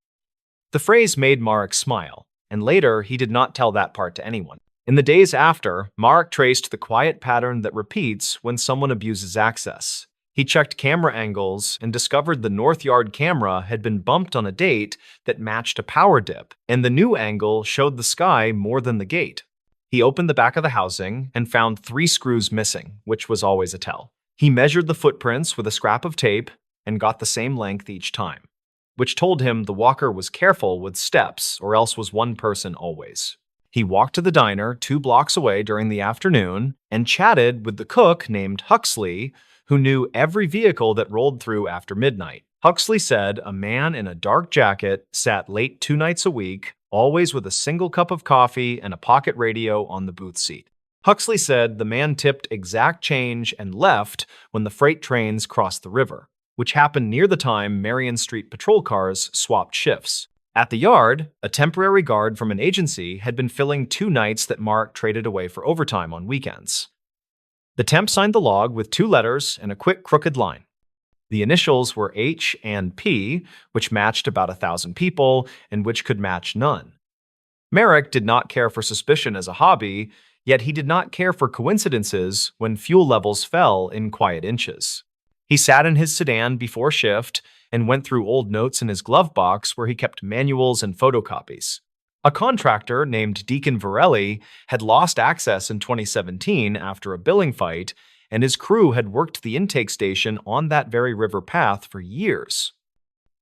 The phrase made Marek smile, and later he did not tell that part to anyone. In the days after, Marek traced the quiet pattern that repeats when someone abuses access. He checked camera angles and discovered the north yard camera had been bumped on a date that matched a power dip, and the new angle showed the sky more than the gate. He opened the back of the housing and found 3 screws missing, which was always a tell. He measured the footprints with a scrap of tape and got the same length each time, which told him the walker was careful with steps or else was one person always. He walked to the diner 2 blocks away during the afternoon and chatted with the cook named Huxley, who knew every vehicle that rolled through after midnight. Huxley said a man in a dark jacket sat late 2 nights a week, always with a single cup of coffee and a pocket radio on the booth seat. Huxley said the man tipped exact change and left when the freight trains crossed the river, which happened near the time Marion Street patrol cars swapped shifts. At the yard, a temporary guard from an agency had been filling 2 nights that Mark traded away for overtime on weekends. The temp signed the log with 2 letters and a quick crooked line. The initials were H and P, which matched about 1,000 people and which could match none. Marek did not care for suspicion as a hobby, yet he did not care for coincidences when fuel levels fell in quiet inches. He sat in his sedan before shift and went through old notes in his glove box where he kept manuals and photocopies. A contractor named Deacon Varelli had lost access in 2017 after a billing fight, and his crew had worked the intake station on that very river path for years.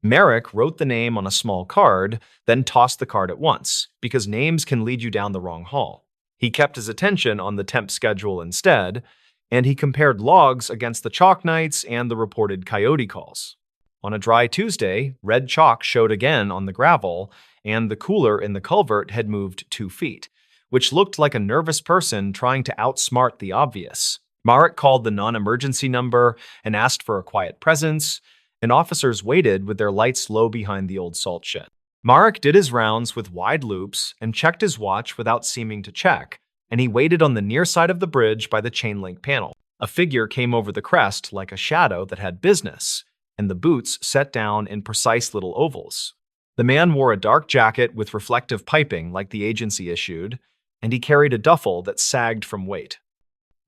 Marek wrote the name on a small card, then tossed the card at once, because names can lead you down the wrong hall. He kept his attention on the temp schedule instead, and he compared logs against the chalk nights and the reported coyote calls. On a dry Tuesday, red chalk showed again on the gravel, and the cooler in the culvert had moved 2 feet, which looked like a nervous person trying to outsmart the obvious. Marek called the non-emergency number and asked for a quiet presence, and officers waited with their lights low behind the old salt shed. Marek did his rounds with wide loops and checked his watch without seeming to check, and he waited on the near side of the bridge by the chain-link panel. A figure came over the crest like a shadow that had business, and the boots set down in precise little ovals. The man wore a dark jacket with reflective piping like the agency issued, and he carried a duffel that sagged from weight.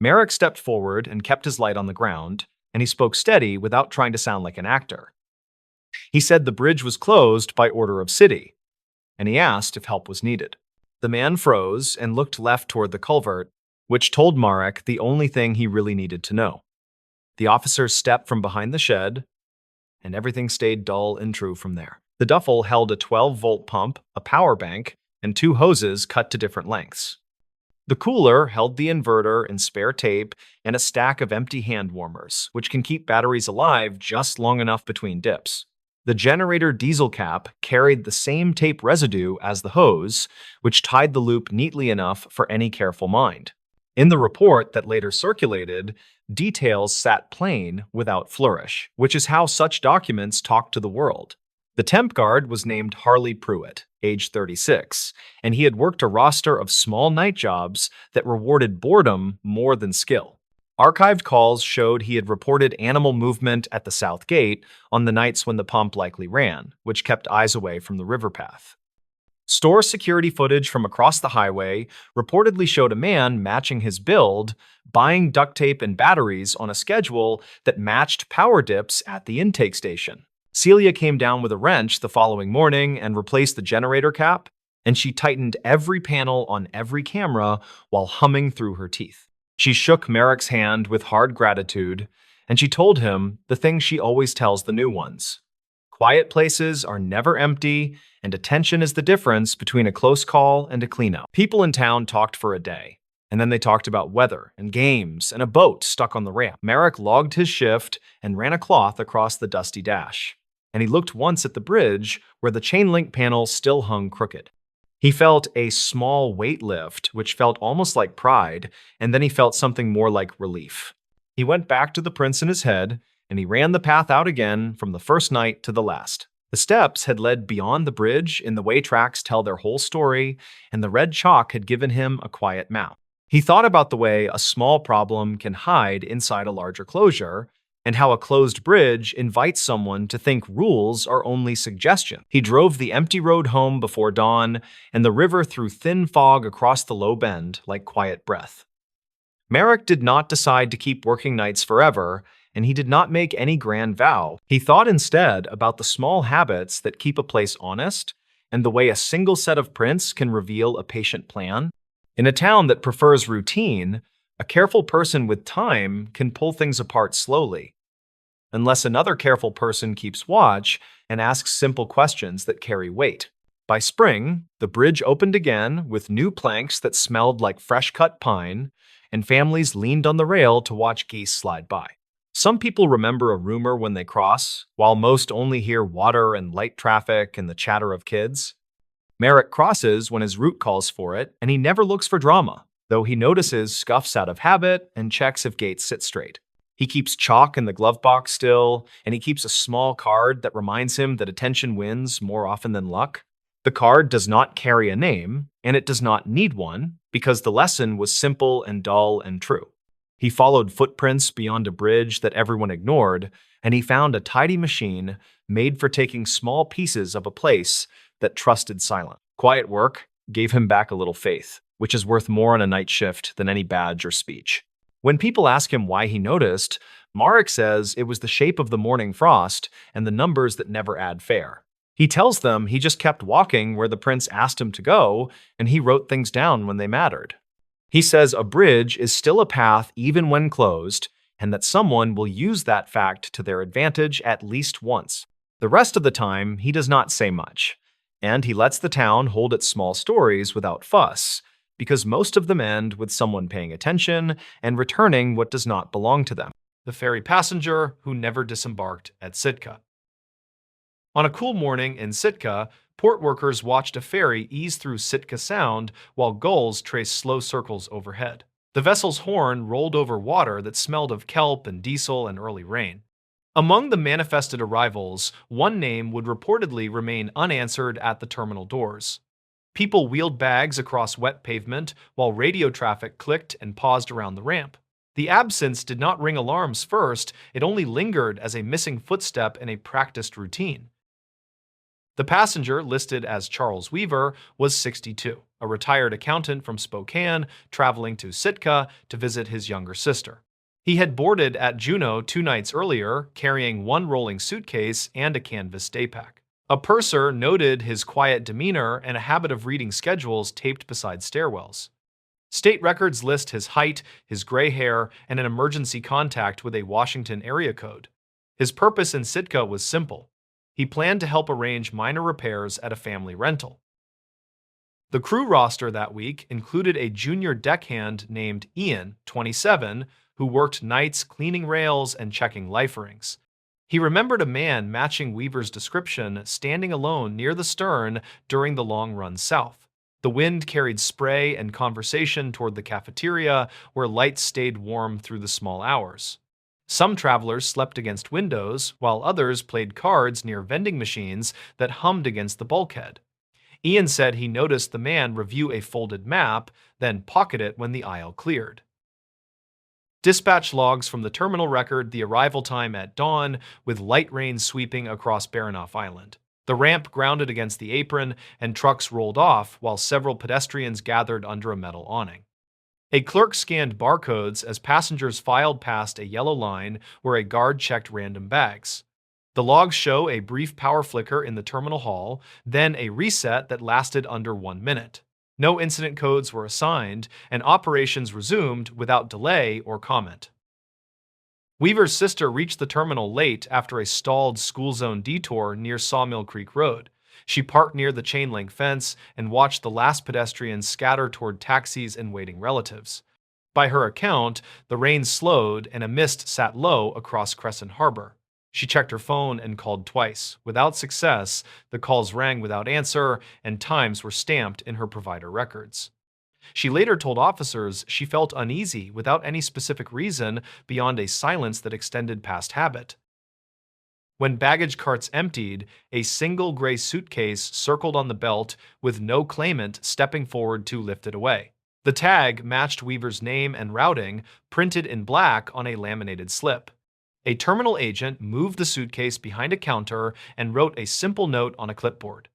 Merrick stepped forward and kept his light on the ground, and he spoke steady without trying to sound like an actor. He said the bridge was closed by order of city, and he asked if help was needed. The man froze and looked left toward the culvert, which told Marek the only thing he really needed to know. The officers stepped from behind the shed, and everything stayed dull and true from there. The duffel held a 12-volt pump, a power bank, and 2 hoses cut to different lengths. The cooler held the inverter and spare tape and a stack of empty hand warmers, which can keep batteries alive just long enough between dips. The generator diesel cap carried the same tape residue as the hose, which tied the loop neatly enough for any careful mind. In the report that later circulated, details sat plain without flourish, which is how such documents talk to the world. The temp guard was named Harley Pruitt, age 36, and he had worked a roster of small night jobs that rewarded boredom more than skill. Archived calls showed he had reported animal movement at the south gate on the nights when the pump likely ran, which kept eyes away from the river path. Store security footage from across the highway reportedly showed a man matching his build, buying duct tape and batteries on a schedule that matched power dips at the intake station. Celia came down with a wrench the following morning and replaced the generator cap, and she tightened every panel on every camera while humming through her teeth. She shook Merrick's hand with hard gratitude, and she told him the thing she always tells the new ones. Quiet places are never empty, and attention is the difference between a close call and a cleanup. People in town talked for a day, and then they talked about weather and games and a boat stuck on the ramp. Merrick logged his shift and ran a cloth across the dusty dash, and he looked once at the bridge where the chain link panel still hung crooked. He felt a small weight lift, which felt almost like pride, and then he felt something more like relief. He went back to the prints in his head, and he ran the path out again from the first night to the last. The steps had led beyond the bridge in the way tracks tell their whole story, and the red chalk had given him a quiet map. He thought about the way a small problem can hide inside a larger closure, and how a closed bridge invites someone to think rules are only suggestion. He drove the empty road home before dawn, and the river threw thin fog across the low bend like quiet breath. Merrick did not decide to keep working nights forever, and he did not make any grand vow. He thought instead about the small habits that keep a place honest, and the way a single set of prints can reveal a patient plan. In a town that prefers routine, a careful person with time can pull things apart slowly, unless another careful person keeps watch and asks simple questions that carry weight. By spring, the bridge opened again with new planks that smelled like fresh-cut pine, and families leaned on the rail to watch geese slide by. Some people remember a rumor when they cross, while most only hear water and light traffic and the chatter of kids. Merrick crosses when his route calls for it, and he never looks for drama, though he notices scuffs out of habit and checks if gates sit straight. He keeps chalk in the glove box still, and he keeps a small card that reminds him that attention wins more often than luck. The card does not carry a name, and it does not need one, because the lesson was simple and dull and true. He followed footprints beyond a bridge that everyone ignored, and he found a tidy machine made for taking small pieces of a place that trusted silence. Quiet work gave him back a little faith, which is worth more on a night shift than any badge or speech. When people ask him why he noticed, Marek says it was the shape of the morning frost and the numbers that never add fair. He tells them he just kept walking where the prince asked him to go, and he wrote things down when they mattered. He says a bridge is still a path even when closed, and that someone will use that fact to their advantage at least once. The rest of the time, he does not say much, and he lets the town hold its small stories without fuss, because most of them end with someone paying attention and returning what does not belong to them. The ferry passenger who never disembarked at Sitka. On a cool morning in Sitka, port workers watched a ferry ease through Sitka Sound while gulls traced slow circles overhead. The vessel's horn rolled over water that smelled of kelp and diesel and early rain. Among the manifested arrivals, one name would reportedly remain unanswered at the terminal doors. People wheeled bags across wet pavement while radio traffic clicked and paused around the ramp. The absence did not ring alarms first, it only lingered as a missing footstep in a practiced routine. The passenger, listed as Charles Weaver, was 62, a retired accountant from Spokane traveling to Sitka to visit his younger sister. He had boarded at Juneau 2 nights earlier, carrying one rolling suitcase and a canvas daypack. A purser noted his quiet demeanor and a habit of reading schedules taped beside stairwells. State records list his height, his gray hair, and an emergency contact with a Washington area code. His purpose in Sitka was simple. He planned to help arrange minor repairs at a family rental. The crew roster that week included a junior deckhand named Ian, 27, who worked nights cleaning rails and checking life rings. He remembered a man matching Weaver's description standing alone near the stern during the long run south. The wind carried spray and conversation toward the cafeteria, where lights stayed warm through the small hours. Some travelers slept against windows, while others played cards near vending machines that hummed against the bulkhead. Ian said he noticed the man review a folded map, then pocket it when the aisle cleared. Dispatch logs from the terminal record the arrival time at dawn, with light rain sweeping across Baranof Island. The ramp grounded against the apron, and trucks rolled off while several pedestrians gathered under a metal awning. A clerk scanned barcodes as passengers filed past a yellow line where a guard checked random bags. The logs show a brief power flicker in the terminal hall, then a reset that lasted under 1 minute. No incident codes were assigned, and operations resumed without delay or comment. Weaver's sister reached the terminal late after a stalled school zone detour near Sawmill Creek Road. She parked near the chain-link fence and watched the last pedestrians scatter toward taxis and waiting relatives. By her account, the rain slowed and a mist sat low across Crescent Harbor. She checked her phone and called twice. Without success, the calls rang without answer, and times were stamped in her provider records. She later told officers she felt uneasy without any specific reason beyond a silence that extended past habit. When baggage carts emptied, a single gray suitcase circled on the belt with no claimant stepping forward to lift it away. The tag matched Weaver's name and routing, printed in black on a laminated slip. A terminal agent moved the suitcase behind a counter and wrote a simple note on a clipboard.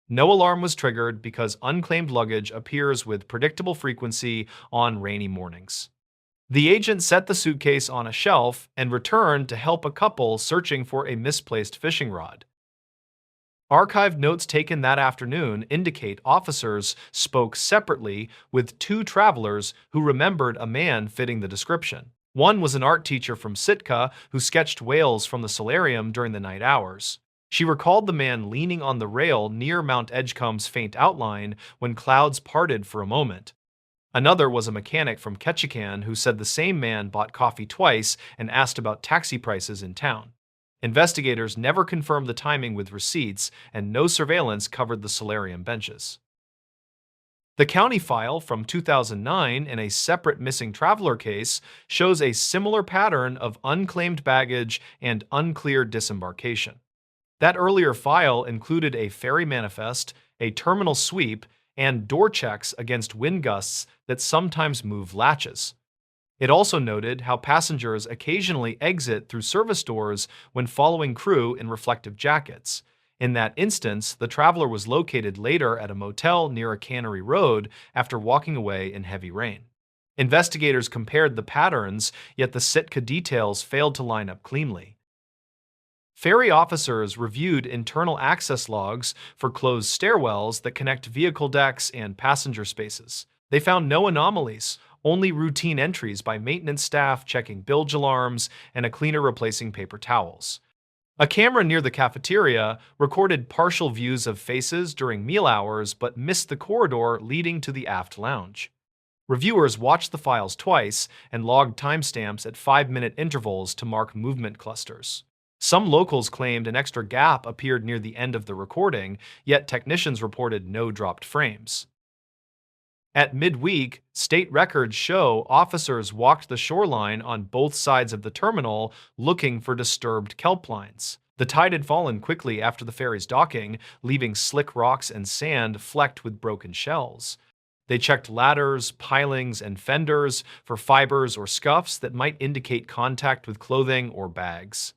No alarm was triggered because unclaimed luggage appears with predictable frequency on rainy mornings. The agent set the suitcase on a shelf and returned to help a couple searching for a misplaced fishing rod. Archived notes taken that afternoon indicate officers spoke separately with 2 travelers who remembered a man fitting the description. One was an art teacher from Sitka who sketched whales from the solarium during the night hours. She recalled the man leaning on the rail near Mount Edgecombe's faint outline when clouds parted for a moment. Another was a mechanic from Ketchikan who said the same man bought coffee twice and asked about taxi prices in town. Investigators never confirmed the timing with receipts, and no surveillance covered the solarium benches. The county file from 2009 in a separate missing traveler case shows a similar pattern of unclaimed baggage and unclear disembarkation. That earlier file included a ferry manifest, a terminal sweep, and door checks against wind gusts that sometimes move latches. It also noted how passengers occasionally exit through service doors when following crew in reflective jackets. In that instance, the traveler was located later at a motel near a cannery road after walking away in heavy rain. Investigators compared the patterns, yet the Sitka details failed to line up cleanly. Ferry officers reviewed internal access logs for closed stairwells that connect vehicle decks and passenger spaces. They found no anomalies, only routine entries by maintenance staff checking bilge alarms and a cleaner replacing paper towels. A camera near the cafeteria recorded partial views of faces during meal hours but missed the corridor leading to the aft lounge. Reviewers watched the files twice and logged timestamps at 5-minute intervals to mark movement clusters. Some locals claimed an extra gap appeared near the end of the recording, yet technicians reported no dropped frames. At midweek, state records show officers walked the shoreline on both sides of the terminal looking for disturbed kelp lines. The tide had fallen quickly after the ferry's docking, leaving slick rocks and sand flecked with broken shells. They checked ladders, pilings, and fenders for fibers or scuffs that might indicate contact with clothing or bags.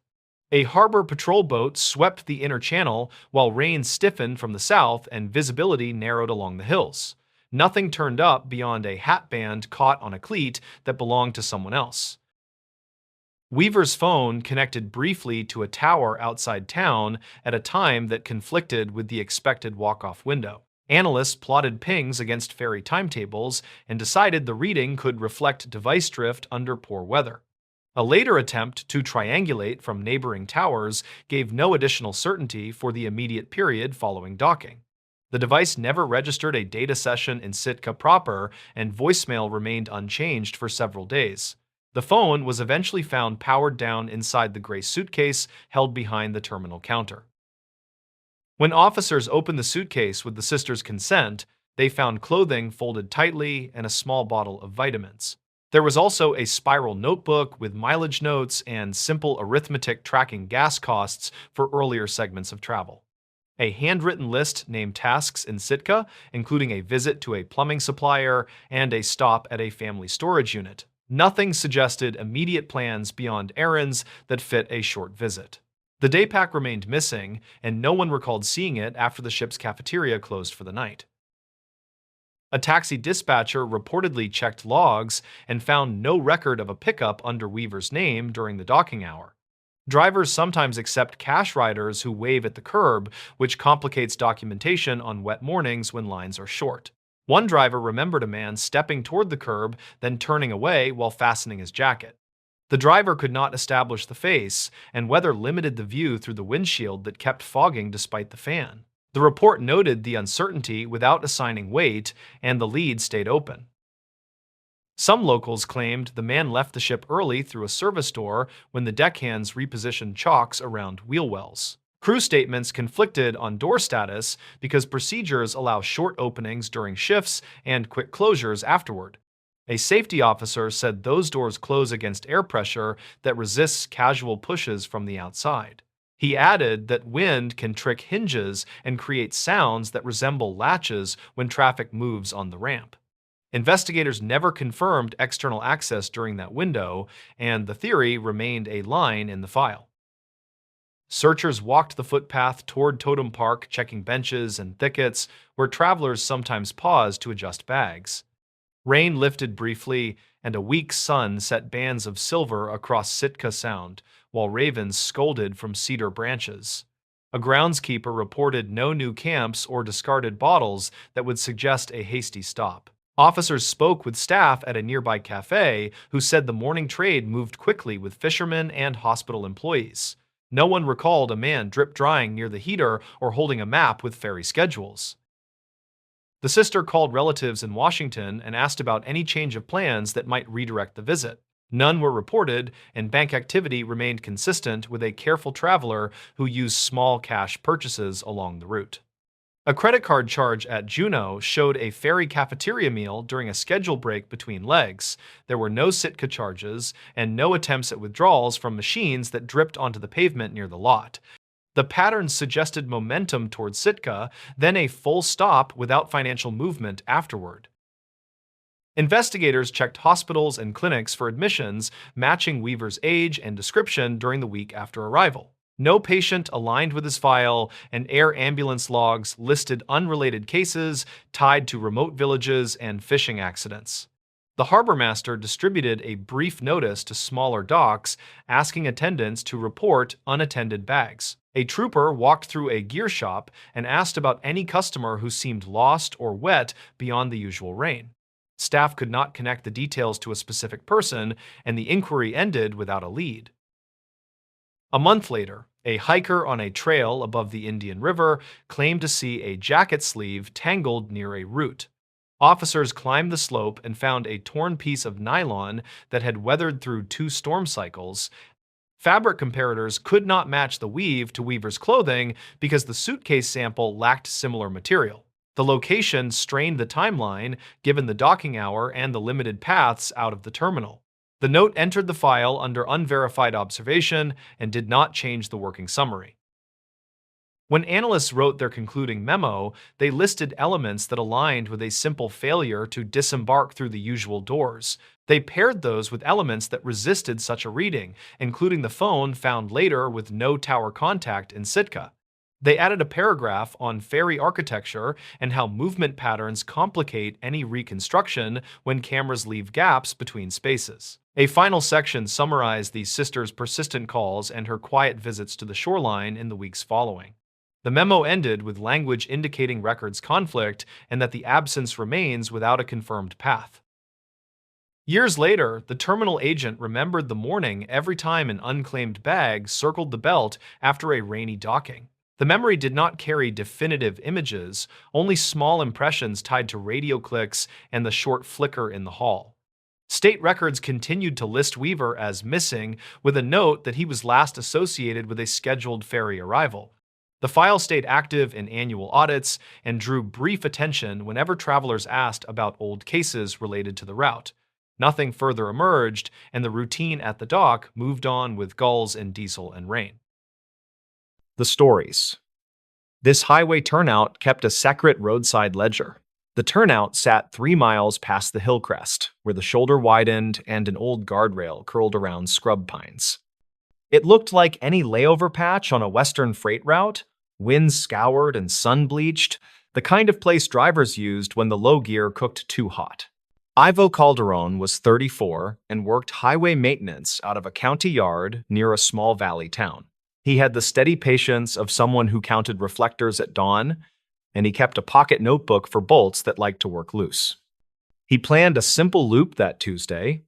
A harbor patrol boat swept the inner channel while rain stiffened from the south and visibility narrowed along the hills. Nothing turned up beyond a hat band caught on a cleat that belonged to someone else. Weaver's phone connected briefly to a tower outside town at a time that conflicted with the expected walk-off window. Analysts plotted pings against ferry timetables and decided the reading could reflect device drift under poor weather. A later attempt to triangulate from neighboring towers gave no additional certainty for the immediate period following docking. The device never registered a data session in Sitka proper, and voicemail remained unchanged for several days. The phone was eventually found powered down inside the gray suitcase held behind the terminal counter. When officers opened the suitcase with the sisters' consent, they found clothing folded tightly and a small bottle of vitamins. There was also a spiral notebook with mileage notes and simple arithmetic tracking gas costs for earlier segments of travel. A handwritten list named tasks in Sitka, including a visit to a plumbing supplier and a stop at a family storage unit. Nothing suggested immediate plans beyond errands that fit a short visit. The day pack remained missing, and no one recalled seeing it after the ship's cafeteria closed for the night. A taxi dispatcher reportedly checked logs and found no record of a pickup under Weaver's name during the docking hour. Drivers sometimes accept cash riders who wave at the curb, which complicates documentation on wet mornings when lines are short. One driver remembered a man stepping toward the curb, then turning away while fastening his jacket. The driver could not establish the face, and weather limited the view through the windshield that kept fogging despite the fan. The report noted the uncertainty without assigning weight, and the lead stayed open. Some locals claimed the man left the ship early through a service door when the deckhands repositioned chocks around wheel wells. Crew statements conflicted on door status because procedures allow short openings during shifts and quick closures afterward. A safety officer said those doors close against air pressure that resists casual pushes from the outside. He added that wind can trick hinges and create sounds that resemble latches when traffic moves on the ramp. Investigators never confirmed external access during that window, and the theory remained a line in the file. Searchers walked the footpath toward Totem Park, checking benches and thickets where travelers sometimes paused to adjust bags. Rain lifted briefly, and a weak sun set bands of silver across Sitka Sound, while ravens scolded from cedar branches. A groundskeeper reported no new camps or discarded bottles that would suggest a hasty stop. Officers spoke with staff at a nearby cafe who said the morning trade moved quickly with fishermen and hospital employees. No one recalled a man drip-drying near the heater or holding a map with ferry schedules. The sister called relatives in Washington and asked about any change of plans that might redirect the visit. None were reported, and bank activity remained consistent with a careful traveler who used small cash purchases along the route. A credit card charge at Juneau showed a ferry cafeteria meal during a schedule break between legs. There were no Sitka charges and no attempts at withdrawals from machines that dripped onto the pavement near the lot. The pattern suggested momentum toward Sitka, then a full stop without financial movement afterward. Investigators checked hospitals and clinics for admissions, matching Weaver's age and description during the week after arrival. No patient aligned with his file, and air ambulance logs listed unrelated cases tied to remote villages and fishing accidents. The harbormaster distributed a brief notice to smaller docks asking attendants to report unattended bags. A trooper walked through a gear shop and asked about any customer who seemed lost or wet beyond the usual rain. Staff could not connect the details to a specific person, and the inquiry ended without a lead. A month later, a hiker on a trail above the Indian River claimed to see a jacket sleeve tangled near a root. Officers climbed the slope and found a torn piece of nylon that had weathered through 2 storm cycles. Fabric comparators could not match the weave to Weaver's clothing because the suitcase sample lacked similar material. The location strained the timeline given the docking hour and the limited paths out of the terminal. The note entered the file under unverified observation and did not change the working summary. When analysts wrote their concluding memo, they listed elements that aligned with a simple failure to disembark through the usual doors. They paired those with elements that resisted such a reading, including the phone found later with no tower contact in Sitka. They added a paragraph on ferry architecture and how movement patterns complicate any reconstruction when cameras leave gaps between spaces. A final section summarized the sister's persistent calls and her quiet visits to the shoreline in the weeks following. The memo ended with language indicating records conflict and that the absence remains without a confirmed path. Years later, the terminal agent remembered the morning every time an unclaimed bag circled the belt after a rainy docking. The memory did not carry definitive images, only small impressions tied to radio clicks and the short flicker in the hall. State records continued to list Weaver as missing, with a note that he was last associated with a scheduled ferry arrival. The file stayed active in annual audits and drew brief attention whenever travelers asked about old cases related to the route. Nothing further emerged, and the routine at the dock moved on with gulls in diesel and rain. The stories. This highway turnout kept a secret roadside ledger. The turnout sat 3 miles past the hill crest, where the shoulder widened and an old guardrail curled around scrub pines. It looked like any layover patch on a western freight route, wind-scoured and sun-bleached, the kind of place drivers used when the low gear cooked too hot. Ivo Calderon was 34 and worked highway maintenance out of a county yard near a small valley town. He had the steady patience of someone who counted reflectors at dawn, and he kept a pocket notebook for bolts that liked to work loose. He planned a simple loop that Tuesday: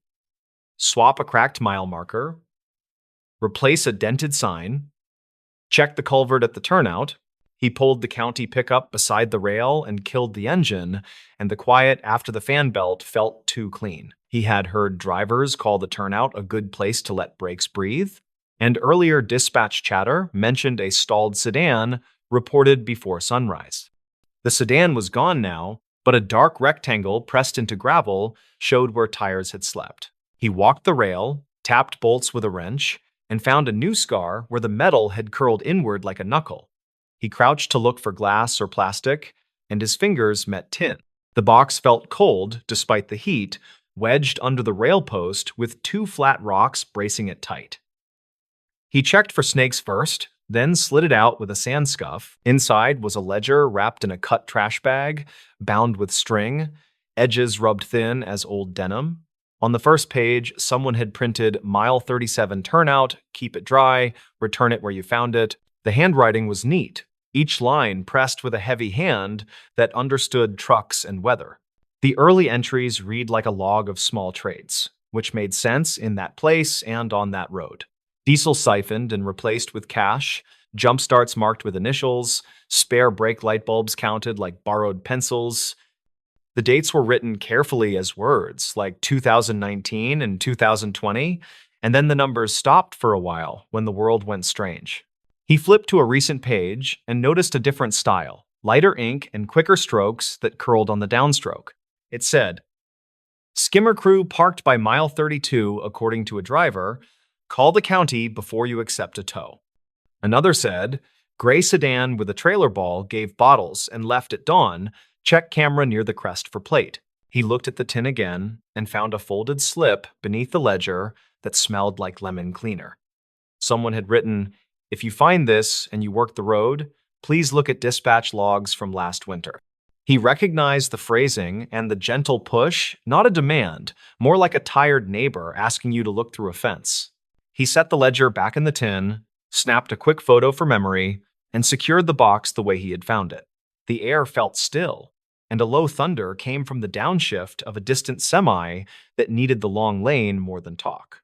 swap a cracked mile marker, replace a dented sign, check the culvert at the turnout. He pulled the county pickup beside the rail and killed the engine, and the quiet after the fan belt felt too clean. He had heard drivers call the turnout a good place to let brakes breathe, and earlier dispatch chatter mentioned a stalled sedan reported before sunrise. The sedan was gone now, but a dark rectangle pressed into gravel showed where tires had slept. He walked the rail, tapped bolts with a wrench, and found a new scar where the metal had curled inward like a knuckle. He crouched to look for glass or plastic, and his fingers met tin. The box felt cold despite the heat, wedged under the rail post with 2 flat rocks bracing it tight. He checked for snakes first, then slid it out with a sand scuff. Inside was a ledger wrapped in a cut trash bag, bound with string, edges rubbed thin as old denim. On the first page, someone had printed Mile 37 turnout, keep it dry, return it where you found it. The handwriting was neat, each line pressed with a heavy hand that understood trucks and weather. The early entries read like a log of small trades, which made sense in that place and on that road. Diesel siphoned and replaced with cash, jump starts marked with initials, spare brake light bulbs counted like borrowed pencils. The dates were written carefully as words, like 2019 and 2020, and then the numbers stopped for a while when the world went strange. He flipped to a recent page and noticed a different style, lighter ink and quicker strokes that curled on the downstroke. It said, "Skimmer crew parked by mile 32 according to a driver. Call the county before you accept a tow." Another said, "Gray sedan with a trailer ball gave bottles and left at dawn. Check camera near the crest for plate." He looked at the tin again and found a folded slip beneath the ledger that smelled like lemon cleaner. Someone had written, "If you find this and you work the road, please look at dispatch logs from last winter." He recognized the phrasing and the gentle push, not a demand, more like a tired neighbor asking you to look through a fence. He set the ledger back in the tin, snapped a quick photo for memory, and secured the box the way he had found it. The air felt still, and a low thunder came from the downshift of a distant semi that needed the long lane more than talk.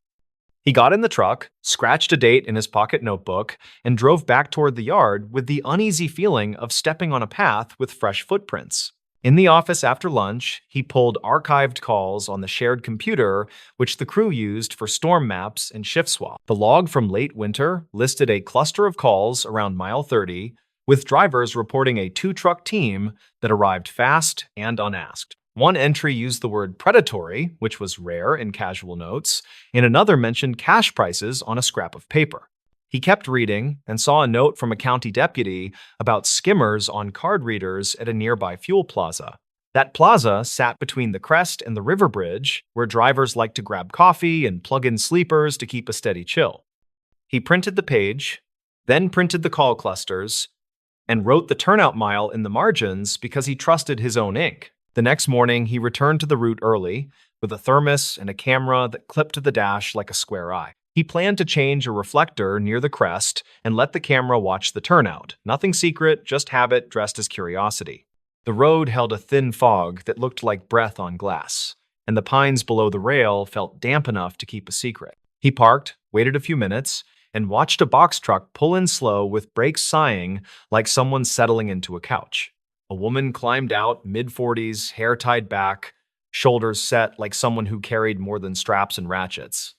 He got in the truck, scratched a date in his pocket notebook, and drove back toward the yard with the uneasy feeling of stepping on a path with fresh footprints. In the office after lunch, he pulled archived calls on the shared computer, which the crew used for storm maps and shift swap. The log from late winter listed a cluster of calls around mile 30, with drivers reporting a 2-truck team that arrived fast and unasked. One entry used the word predatory, which was rare in casual notes, and another mentioned cash prices on a scrap of paper. He kept reading and saw a note from a county deputy about skimmers on card readers at a nearby fuel plaza. That plaza sat between the crest and the river bridge, where drivers like to grab coffee and plug in sleepers to keep a steady chill. He printed the page, then printed the call clusters, and wrote the turnout mile in the margins because he trusted his own ink. The next morning, he returned to the route early with a thermos and a camera that clipped to the dash like a square eye. He planned to change a reflector near the crest and let the camera watch the turnout. Nothing secret, just habit dressed as curiosity. The road held a thin fog that looked like breath on glass, and the pines below the rail felt damp enough to keep a secret. He parked, waited a few minutes, and watched a box truck pull in slow with brakes sighing like someone settling into a couch. A woman climbed out, mid-40s, hair tied back, shoulders set like someone who carried more than straps and ratchets.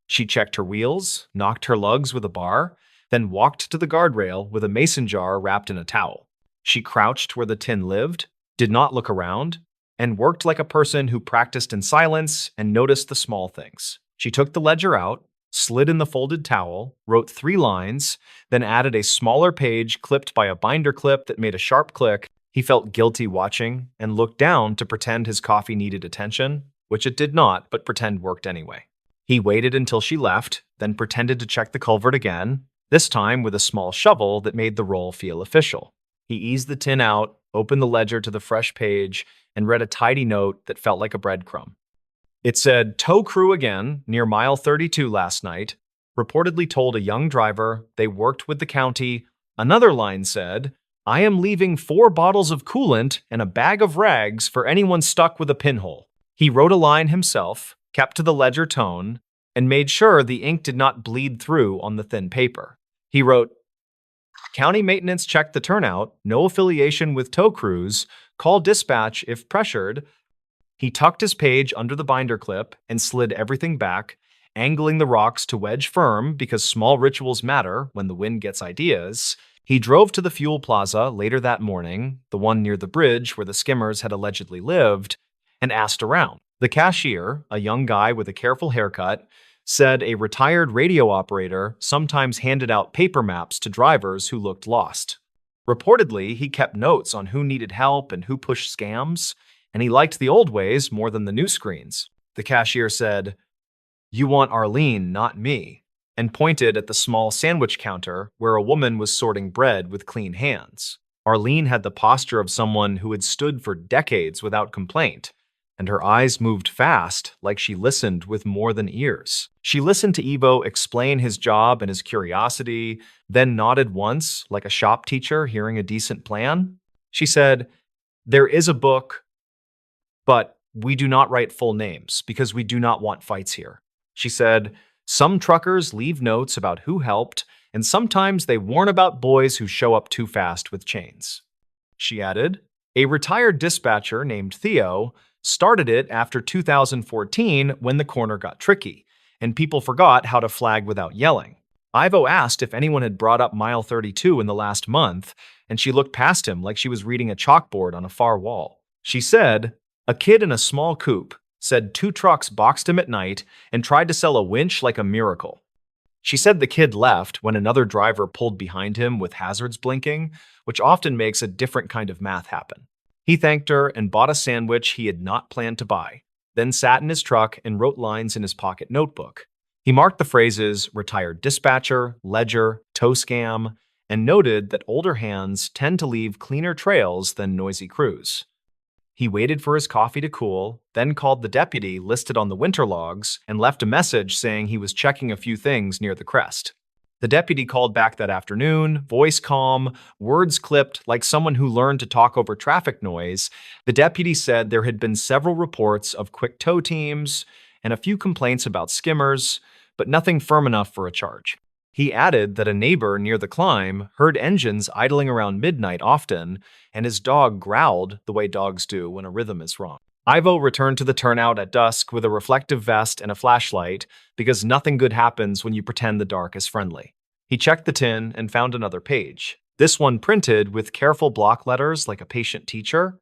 She checked her wheels, knocked her lugs with a bar, then walked to the guardrail with a mason jar wrapped in a towel. She crouched where the tin lived, did not look around, and worked like a person who practiced in silence and noticed the small things. She took the ledger out, slid in the folded towel, wrote 3 lines, then added a smaller page clipped by a binder clip that made a sharp click. He felt guilty watching and looked down to pretend his coffee needed attention, which it did not, but pretend worked anyway. He waited until she left, then pretended to check the culvert again, this time with a small shovel that made the roll feel official. He eased the tin out, opened the ledger to the fresh page, and read a tidy note that felt like a breadcrumb. It said, "Tow crew again, near mile 32 last night. Reportedly told a young driver they worked with the county." Another line said, "I am leaving 4 bottles of coolant and a bag of rags for anyone stuck with a pinhole." He wrote a line himself, kept to the ledger tone, and made sure the ink did not bleed through on the thin paper. He wrote, "County maintenance checked the turnout, no affiliation with tow crews, call dispatch if pressured." He tucked his page under the binder clip and slid everything back, angling the rocks to wedge firm because small rituals matter when the wind gets ideas. He drove to the fuel plaza later that morning, the one near the bridge where the skimmers had allegedly lived, and asked around. The cashier, a young guy with a careful haircut, said a retired radio operator sometimes handed out paper maps to drivers who looked lost. Reportedly, he kept notes on who needed help and who pushed scams, and he liked the old ways more than the new screens. The cashier said, "You want Arlene, not me," and pointed at the small sandwich counter where a woman was sorting bread with clean hands. Arlene had the posture of someone who had stood for decades without complaint, and her eyes moved fast like she listened with more than ears. She listened to Evo explain his job and his curiosity, then nodded once like a shop teacher hearing a decent plan. She said, "There is a book, but we do not write full names because we do not want fights here." She said, "Some truckers leave notes about who helped, and sometimes they warn about boys who show up too fast with chains." She added, "A retired dispatcher named Theo started it after 2014 when the corner got tricky, and people forgot how to flag without yelling." Ivo asked if anyone had brought up mile 32 in the last month, and she looked past him like she was reading a chalkboard on a far wall. She said, "A kid in a small coupe said 2 trucks boxed him at night and tried to sell a winch like a miracle." She said the kid left when another driver pulled behind him with hazards blinking, which often makes a different kind of math happen. He thanked her and bought a sandwich he had not planned to buy, then sat in his truck and wrote lines in his pocket notebook. He marked the phrases retired dispatcher, ledger, tow scam, and noted that older hands tend to leave cleaner trails than noisy crews. He waited for his coffee to cool, then called the deputy listed on the winter logs and left a message saying he was checking a few things near the crest. The deputy called back that afternoon, voice calm, words clipped like someone who learned to talk over traffic noise. The deputy said there had been several reports of quick tow teams and a few complaints about skimmers, but nothing firm enough for a charge. He added that a neighbor near the climb heard engines idling around midnight often, and his dog growled the way dogs do when a rhythm is wrong. Ivo returned to the turnout at dusk with a reflective vest and a flashlight because nothing good happens when you pretend the dark is friendly. He checked the tin and found another page, this one printed with careful block letters like a patient teacher.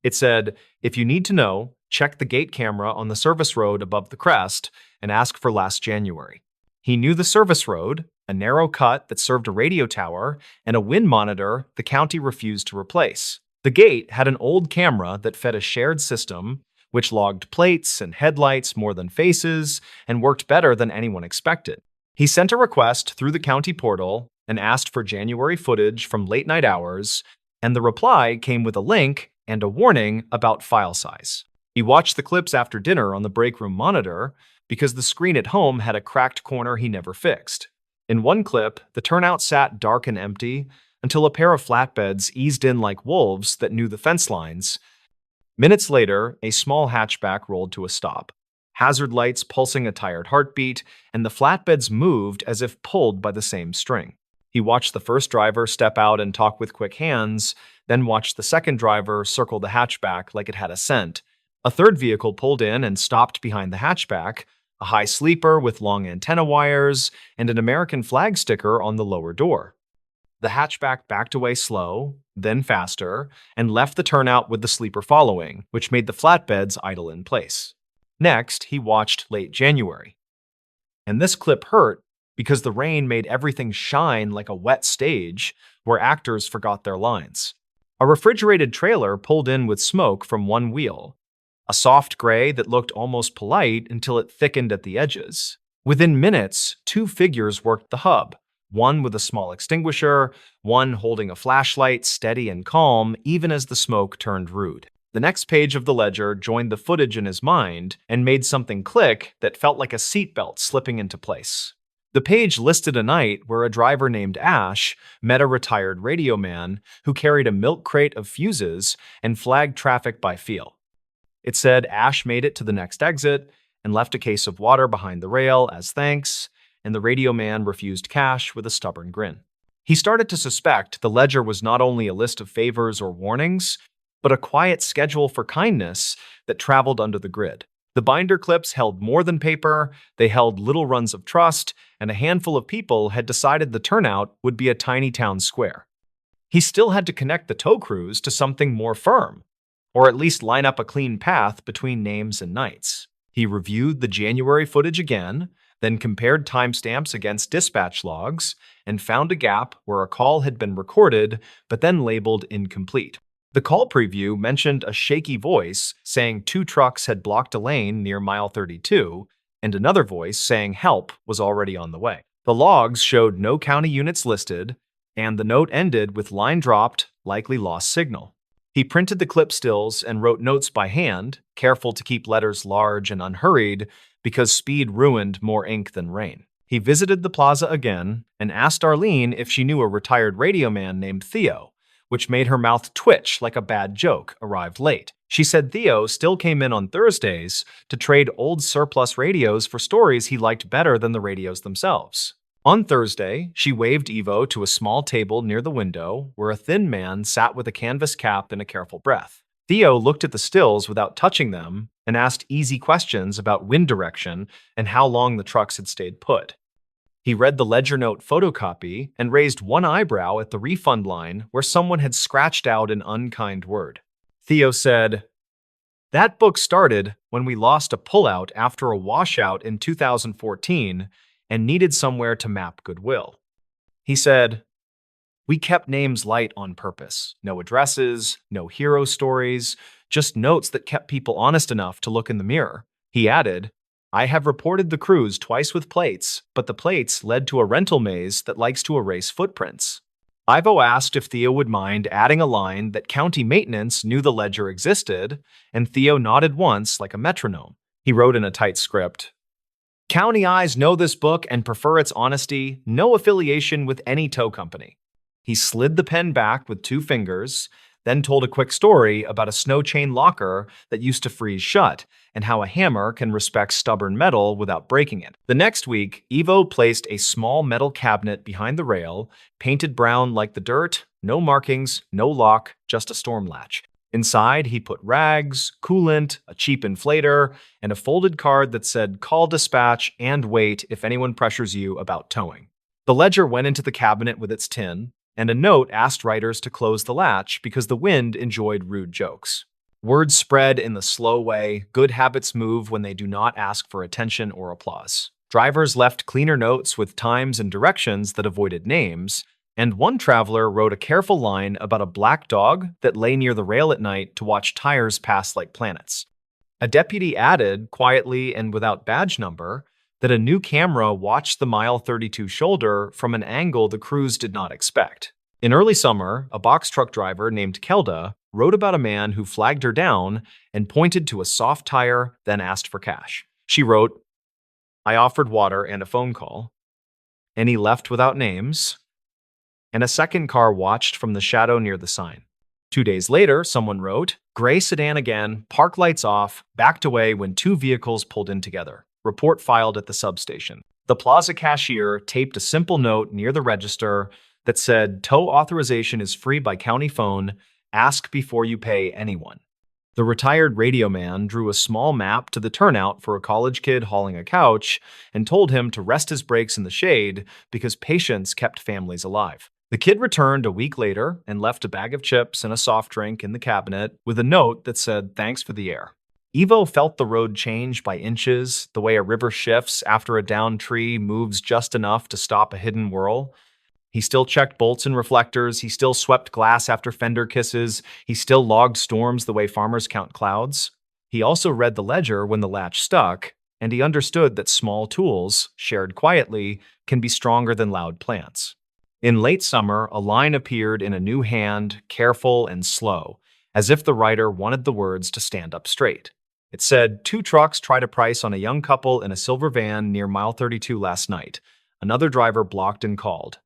It said, "If you need to know, check the gate camera on the service road above the crest and ask for last January." He knew the service road, a narrow cut that served a radio tower, and a wind monitor the county refused to replace. The gate had an old camera that fed a shared system, which logged plates and headlights more than faces and worked better than anyone expected. He sent a request through the county portal and asked for January footage from late night hours, and the reply came with a link and a warning about file size. He watched the clips after dinner on the break room monitor because the screen at home had a cracked corner he never fixed. In one clip, the turnout sat dark and empty until a pair of flatbeds eased in like wolves that knew the fence lines. Minutes later, a small hatchback rolled to a stop, hazard lights pulsing a tired heartbeat, and the flatbeds moved as if pulled by the same string. He watched the first driver step out and talk with quick hands, then watched the second driver circle the hatchback like it had a scent. A third vehicle pulled in and stopped behind the hatchback, a high sleeper with long antenna wires and an American flag sticker on the lower door. The hatchback backed away slow, then faster, and left the turnout with the sleeper following, which made the flatbeds idle in place. Next, he watched late January. And this clip hurt because the rain made everything shine like a wet stage where actors forgot their lines. A refrigerated trailer pulled in with smoke from one wheel, a soft gray that looked almost polite until it thickened at the edges. Within minutes, two figures worked the hub, one with a small extinguisher, one holding a flashlight, steady and calm, even as the smoke turned rude. The next page of the ledger joined the footage in his mind and made something click that felt like a seatbelt slipping into place. The page listed a night where a driver named Ash met a retired radio man who carried a milk crate of fuses and flagged traffic by feel. It said Ash made it to the next exit and left a case of water behind the rail as thanks, and the radio man refused cash with a stubborn grin. He started to suspect the ledger was not only a list of favors or warnings, but a quiet schedule for kindness that traveled under the grid. The binder clips held more than paper, they held little runs of trust, and a handful of people had decided the turnout would be a tiny town square. He still had to connect the tow crews to something more firm, or at least line up a clean path between names and nights. He reviewed the January footage again, then compared timestamps against dispatch logs, and found a gap where a call had been recorded but then labeled incomplete. The call preview mentioned a shaky voice saying 2 trucks had blocked a lane near mile 32, and another voice saying help was already on the way. The logs showed no county units listed, and the note ended with line dropped, likely lost signal. He printed the clip stills and wrote notes by hand, careful to keep letters large and unhurried because speed ruined more ink than rain. He visited the plaza again and asked Arlene if she knew a retired radio man named Theo, which made her mouth twitch like a bad joke arrived late. She said Theo still came in on Thursdays to trade old surplus radios for stories he liked better than the radios themselves. On Thursday, she waved Evo to a small table near the window where a thin man sat with a canvas cap and a careful breath. Theo looked at the stills without touching them and asked easy questions about wind direction and how long the trucks had stayed put. He read the ledger note photocopy and raised one eyebrow at the refund line where someone had scratched out an unkind word. Theo said, "That book started when we lost a pullout after a washout in 2014 and needed somewhere to map goodwill." He said, "We kept names light on purpose. No addresses, no hero stories, just notes that kept people honest enough to look in the mirror." He added, "I have reported the crews twice with plates, but the plates led to a rental maze that likes to erase footprints." Ivo asked if Theo would mind adding a line that county maintenance knew the ledger existed, and Theo nodded once like a metronome. He wrote in a tight script, "County eyes know this book and prefer its honesty, no affiliation with any tow company." He slid the pen back with 2 fingers, then told a quick story about a snow chain locker that used to freeze shut and how a hammer can respect stubborn metal without breaking it. The next week, Evo placed a small metal cabinet behind the rail, painted brown like the dirt, no markings, no lock, just a storm latch. Inside, he put rags, coolant, a cheap inflator, and a folded card that said, "Call dispatch and wait if anyone pressures you about towing." The ledger went into the cabinet with its tin, and a note asked writers to close the latch because the wind enjoyed rude jokes. Word spread in the slow way good habits move when they do not ask for attention or applause. Drivers left cleaner notes with times and directions that avoided names, and one traveler wrote a careful line about a black dog that lay near the rail at night to watch tires pass like planets. A deputy added, quietly and without badge number, that a new camera watched the Mile 32 shoulder from an angle the crews did not expect. In early summer, a box truck driver named Kelda wrote about a man who flagged her down and pointed to a soft tire, then asked for cash. She wrote, "I offered water and a phone call, and he left without names," and a second car watched from the shadow near the sign. 2 days later, someone wrote, "Gray sedan again, park lights off, backed away when two vehicles pulled in together. Report filed at the substation." The plaza cashier taped a simple note near the register that said, "Tow authorization is free by county phone. Ask before you pay anyone." The retired radio man drew a small map to the turnout for a college kid hauling a couch and told him to rest his brakes in the shade because patience kept families alive. The kid returned a week later and left a bag of chips and a soft drink in the cabinet with a note that said, "Thanks for the air." Ivo felt the road change by inches, the way a river shifts after a downed tree moves just enough to stop a hidden whirl. He still checked bolts and reflectors, he still swept glass after fender kisses, he still logged storms the way farmers count clouds. He also read the ledger when the latch stuck, and he understood that small tools, shared quietly, can be stronger than loud plants. In late summer, a line appeared in a new hand, careful and slow, as if the writer wanted the words to stand up straight. It said, "Two trucks tried a price on a young couple in a silver van near mile 32 last night. Another driver blocked and called."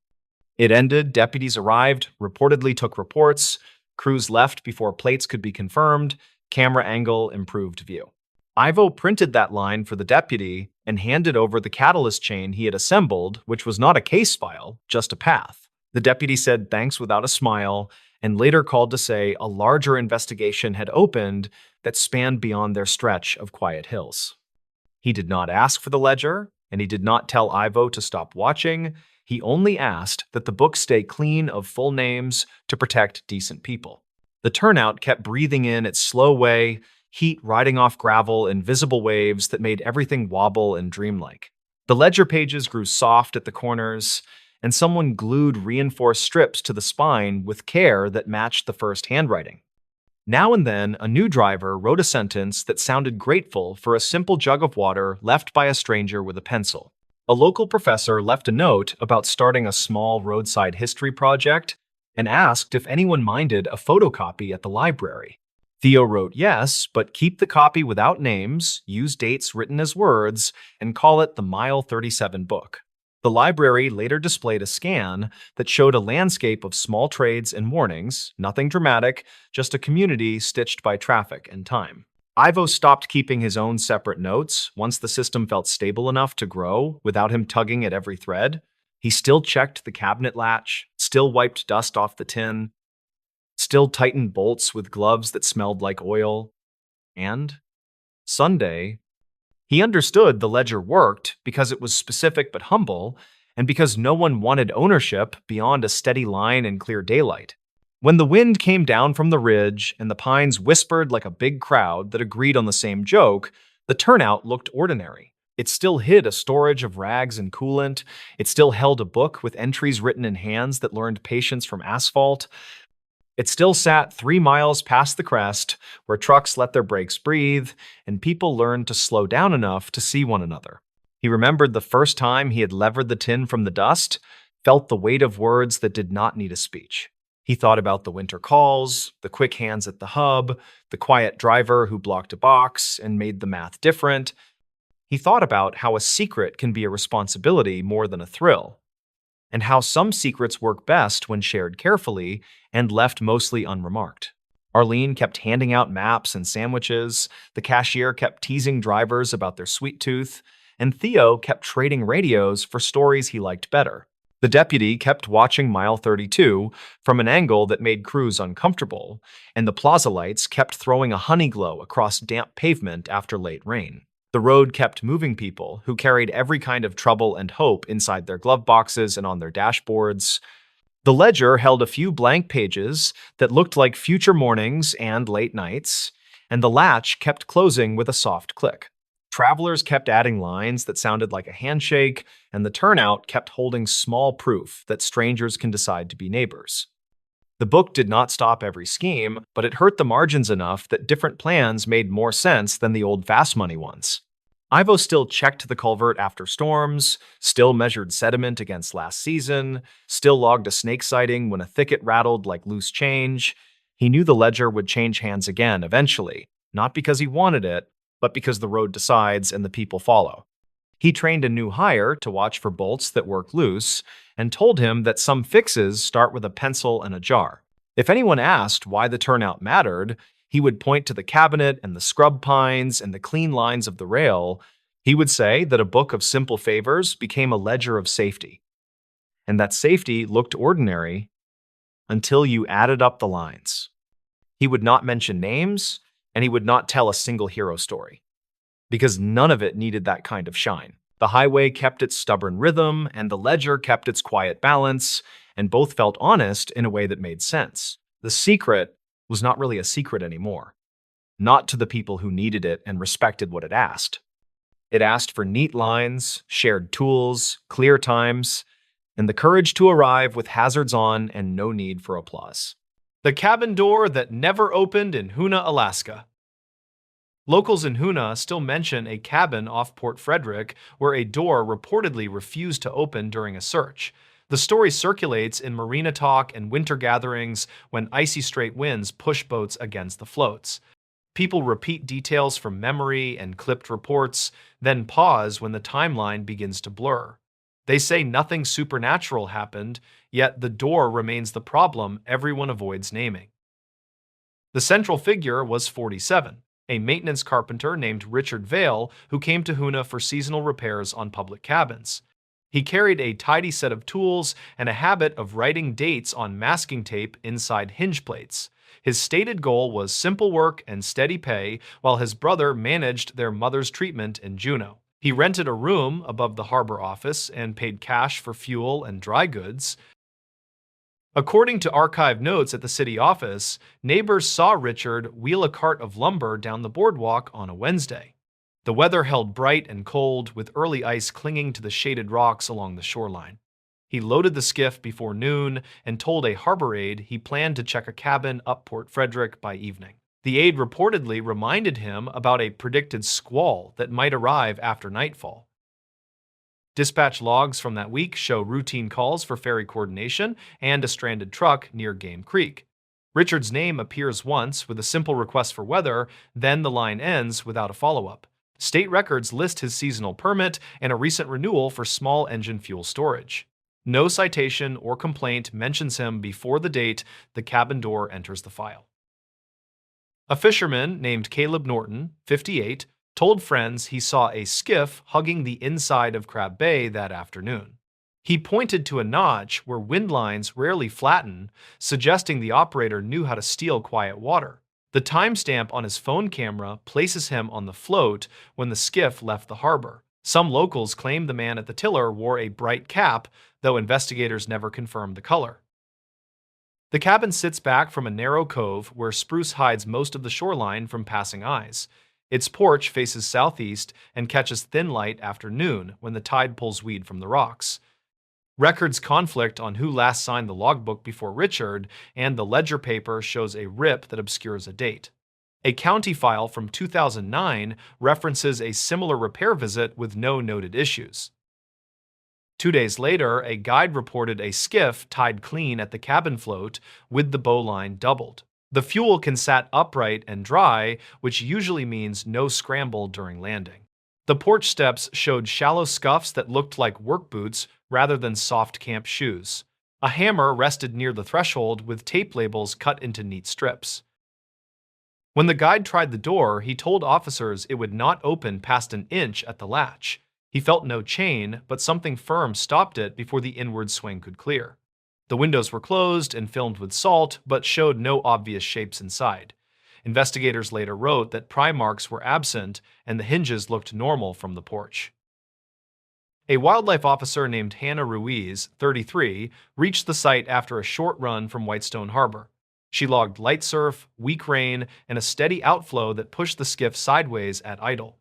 It ended, deputies arrived, reportedly took reports, crews left before plates could be confirmed, camera angle improved view. Ivo printed that line for the deputy and handed over the catalyst chain he had assembled, which was not a case file, just a path. The deputy said thanks without a smile, and later called to say a larger investigation had opened that spanned beyond their stretch of quiet hills. He did not ask for the ledger, and he did not tell Ivo to stop watching. He only asked that the book stay clean of full names to protect decent people. The turnout kept breathing in its slow way, heat riding off gravel in visible waves that made everything wobble and dreamlike. The ledger pages grew soft at the corners, and someone glued reinforced strips to the spine with care that matched the first handwriting. Now and then, a new driver wrote a sentence that sounded grateful for a simple jug of water left by a stranger with a pencil. A local professor left a note about starting a small roadside history project and asked if anyone minded a photocopy at the library. Theo wrote yes, but keep the copy without names, use dates written as words, and call it the Mile 37 book. The library later displayed a scan that showed a landscape of small trades and warnings, nothing dramatic, just a community stitched by traffic and time. Ivo stopped keeping his own separate notes once the system felt stable enough to grow without him tugging at every thread. He still checked the cabinet latch, still wiped dust off the tin, still tightened bolts with gloves that smelled like oil. And Sunday, he understood the ledger worked because it was specific but humble, and because no one wanted ownership beyond a steady line and clear daylight. When the wind came down from the ridge and the pines whispered like a big crowd that agreed on the same joke, the turnout looked ordinary. It still hid a storage of rags and coolant. It still held a book with entries written in hands that learned patience from asphalt. It still sat 3 miles past the crest, where trucks let their brakes breathe, and people learned to slow down enough to see one another. He remembered the first time he had levered the tin from the dust, felt the weight of words that did not need a speech. He thought about the winter calls, the quick hands at the hub, the quiet driver who blocked a box and made the math different. He thought about how a secret can be a responsibility more than a thrill, and how some secrets work best when shared carefully and left mostly unremarked. Arlene kept handing out maps and sandwiches, the cashier kept teasing drivers about their sweet tooth, and Theo kept trading radios for stories he liked better. The deputy kept watching Mile 32 from an angle that made crews uncomfortable, and the plaza lights kept throwing a honey glow across damp pavement after late rain. The road kept moving people who carried every kind of trouble and hope inside their glove boxes and on their dashboards. The ledger held a few blank pages that looked like future mornings and late nights, and the latch kept closing with a soft click. Travelers kept adding lines that sounded like a handshake, and the turnout kept holding small proof that strangers can decide to be neighbors. The book did not stop every scheme, but it hurt the margins enough that different plans made more sense than the old fast money ones. Ivo still checked the culvert after storms, still measured sediment against last season, still logged a snake sighting when a thicket rattled like loose change. He knew the ledger would change hands again eventually, not because he wanted it, but because the road decides and the people follow. He trained a new hire to watch for bolts that work loose and told him that some fixes start with a pencil and a jar. If anyone asked why the turnout mattered, he would point to the cabinet and the scrub pines and the clean lines of the rail. He would say that a book of simple favors became a ledger of safety, and that safety looked ordinary until you added up the lines. He would not mention names, and he would not tell a single hero story, because none of it needed that kind of shine. The highway kept its stubborn rhythm, and the ledger kept its quiet balance, and both felt honest in a way that made sense. The secret was not really a secret anymore, not to the people who needed it and respected what it asked. It asked for neat lines, shared tools, clear times, and the courage to arrive with hazards on and no need for applause. The cabin door that never opened in Hoona, Alaska. Locals in Hoona still mention a cabin off Port Frederick where a door reportedly refused to open during a search. The story circulates in marina talk and winter gatherings when icy straight winds push boats against the floats. People repeat details from memory and clipped reports, then pause when the timeline begins to blur. They say nothing supernatural happened, yet the door remains the problem everyone avoids naming. The central figure was 47. A maintenance carpenter named Richard Vale who came to Hoona for seasonal repairs on public cabins. He carried a tidy set of tools and a habit of writing dates on masking tape inside hinge plates. His stated goal was simple work and steady pay while his brother managed their mother's treatment in Juneau. He rented a room above the harbor office and paid cash for fuel and dry goods. According to archived notes at the city office, neighbors saw Richard wheel a cart of lumber down the boardwalk on a Wednesday. The weather held bright and cold, with early ice clinging to the shaded rocks along the shoreline. He loaded the skiff before noon and told a harbor aide he planned to check a cabin up Port Frederick by evening. The aide reportedly reminded him about a predicted squall that might arrive after nightfall. Dispatch logs from that week show routine calls for ferry coordination and a stranded truck near Game Creek. Richard's name appears once with a simple request for weather, then the line ends without a follow-up. State records list his seasonal permit and a recent renewal for small engine fuel storage. No citation or complaint mentions him before the date the cabin door enters the file. A fisherman named Caleb Norton, 58, told friends he saw a skiff hugging the inside of Crab Bay that afternoon. He pointed to a notch where wind lines rarely flatten, suggesting the operator knew how to steal quiet water. The timestamp on his phone camera places him on the float when the skiff left the harbor. Some locals claim the man at the tiller wore a bright cap, though investigators never confirmed the color. The cabin sits back from a narrow cove where spruce hides most of the shoreline from passing eyes. Its porch faces southeast and catches thin light after noon when the tide pulls weed from the rocks. Records conflict on who last signed the logbook before Richard, and the ledger paper shows a rip that obscures a date. A county file from 2009 references a similar repair visit with no noted issues. 2 days later, a guide reported a skiff tied clean at the cabin float with the bowline doubled. The fuel can sat upright and dry, which usually means no scramble during landing. The porch steps showed shallow scuffs that looked like work boots rather than soft camp shoes. A hammer rested near the threshold with tape labels cut into neat strips. When the guide tried the door, he told officers it would not open past an inch at the latch. He felt no chain, but something firm stopped it before the inward swing could clear. The windows were closed and filmed with salt, but showed no obvious shapes inside. Investigators later wrote that pry marks were absent and the hinges looked normal from the porch. A wildlife officer named Hannah Ruiz, 33, reached the site after a short run from Whitestone Harbor. She logged light surf, weak rain, and a steady outflow that pushed the skiff sideways at idle.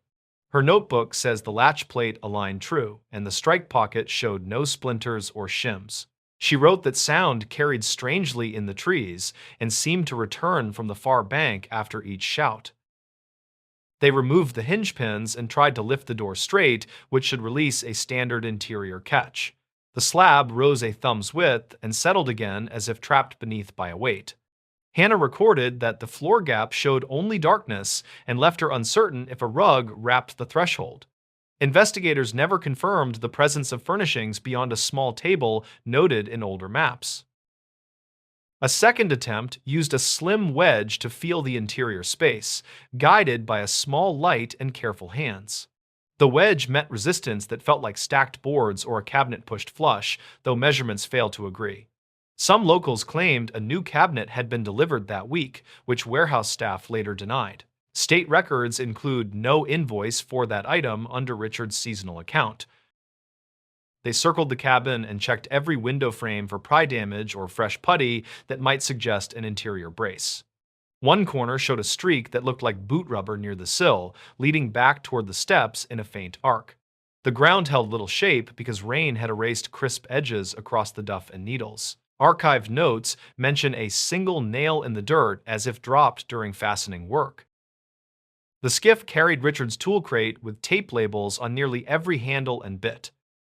Her notebook says the latch plate aligned true, and the strike pocket showed no splinters or shims. She wrote that sound carried strangely in the trees and seemed to return from the far bank after each shout. They removed the hinge pins and tried to lift the door straight, which should release a standard interior catch. The slab rose a thumb's width and settled again as if trapped beneath by a weight. Hannah recorded that the floor gap showed only darkness and left her uncertain if a rug wrapped the threshold. Investigators never confirmed the presence of furnishings beyond a small table noted in older maps. A second attempt used a slim wedge to feel the interior space, guided by a small light and careful hands. The wedge met resistance that felt like stacked boards or a cabinet pushed flush, though measurements failed to agree. Some locals claimed a new cabinet had been delivered that week, which warehouse staff later denied. State records include no invoice for that item under Richard's seasonal account. They circled the cabin and checked every window frame for pry damage or fresh putty that might suggest an interior brace. One corner showed a streak that looked like boot rubber near the sill, leading back toward the steps in a faint arc. The ground held little shape because rain had erased crisp edges across the duff and needles. Archived notes mention a single nail in the dirt as if dropped during fastening work. The skiff carried Richard's tool crate with tape labels on nearly every handle and bit.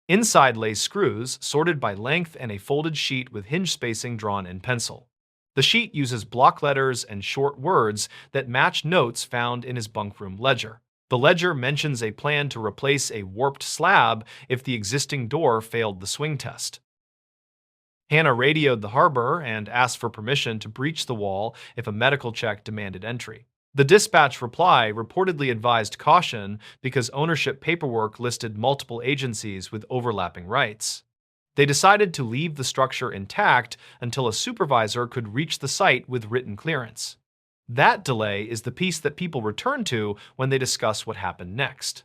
Inside lay screws, sorted by length, and a folded sheet with hinge spacing drawn in pencil. The sheet uses block letters and short words that match notes found in his bunkroom ledger. The ledger mentions a plan to replace a warped slab if the existing door failed the swing test. Hannah radioed the harbor and asked for permission to breach the wall if a medical check demanded entry. The dispatch reply reportedly advised caution because ownership paperwork listed multiple agencies with overlapping rights. They decided to leave the structure intact until a supervisor could reach the site with written clearance. That delay is the piece that people return to when they discuss what happened next.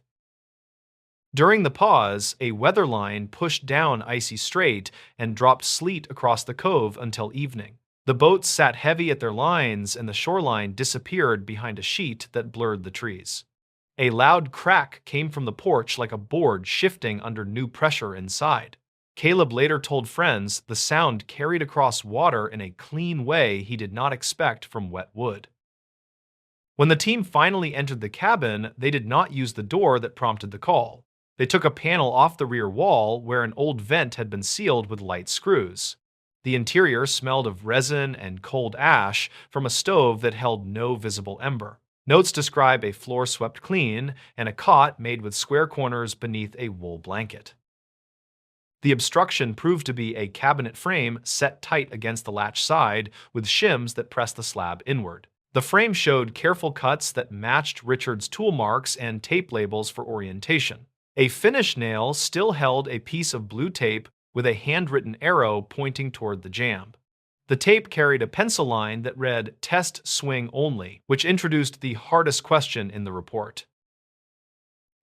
During the pause, a weather line pushed down Icy Strait and dropped sleet across the cove until evening. The boats sat heavy at their lines, and the shoreline disappeared behind a sheet that blurred the trees. A loud crack came from the porch like a board shifting under new pressure inside. Caleb later told friends the sound carried across water in a clean way he did not expect from wet wood. When the team finally entered the cabin, they did not use the door that prompted the call. They took a panel off the rear wall where an old vent had been sealed with light screws. The interior smelled of resin and cold ash from a stove that held no visible ember. Notes describe a floor swept clean and a cot made with square corners beneath a wool blanket. The obstruction proved to be a cabinet frame set tight against the latch side with shims that pressed the slab inward. The frame showed careful cuts that matched Richard's tool marks and tape labels for orientation. A finish nail still held a piece of blue tape with a handwritten arrow pointing toward the jamb. The tape carried a pencil line that read "Test Swing Only," which introduced the hardest question in the report.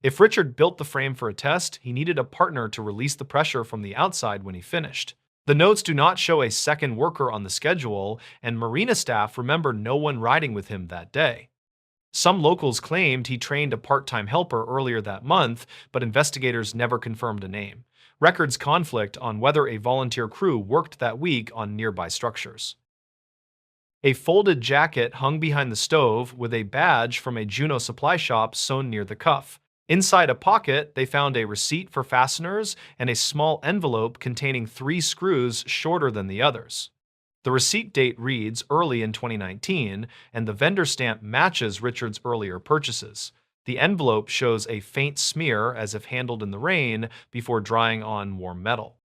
If Richard built the frame for a test, he needed a partner to release the pressure from the outside when he finished. The notes do not show a second worker on the schedule, and marina staff remember no one riding with him that day. Some locals claimed he trained a part-time helper earlier that month, but investigators never confirmed a name. Records conflict on whether a volunteer crew worked that week on nearby structures. A folded jacket hung behind the stove with a badge from a Juneau supply shop sewn near the cuff. Inside a pocket, they found a receipt for fasteners and a small envelope containing 3 screws shorter than the others. The receipt date reads early in 2019, and the vendor stamp matches Richard's earlier purchases. The envelope shows a faint smear as if handled in the rain before drying on warm metal.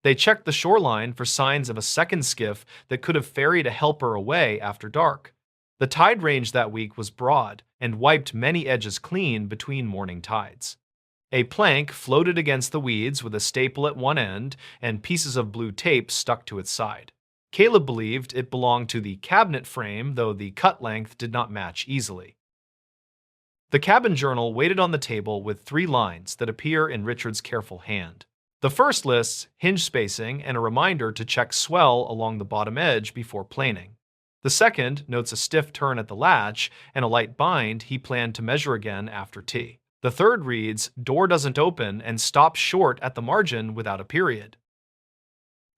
They checked the shoreline for signs of a second skiff that could have ferried a helper away after dark. The tide range that week was broad and wiped many edges clean between morning tides. A plank floated against the weeds with a staple at one end and pieces of blue tape stuck to its side. Caleb believed it belonged to the cabinet frame, though the cut length did not match easily. The cabin journal waited on the table with 3 lines that appear in Richard's careful hand. The first lists hinge spacing and a reminder to check swell along the bottom edge before planing. The second notes a stiff turn at the latch and a light bind he planned to measure again after tea. The third reads, door doesn't open and stops short at the margin without a period.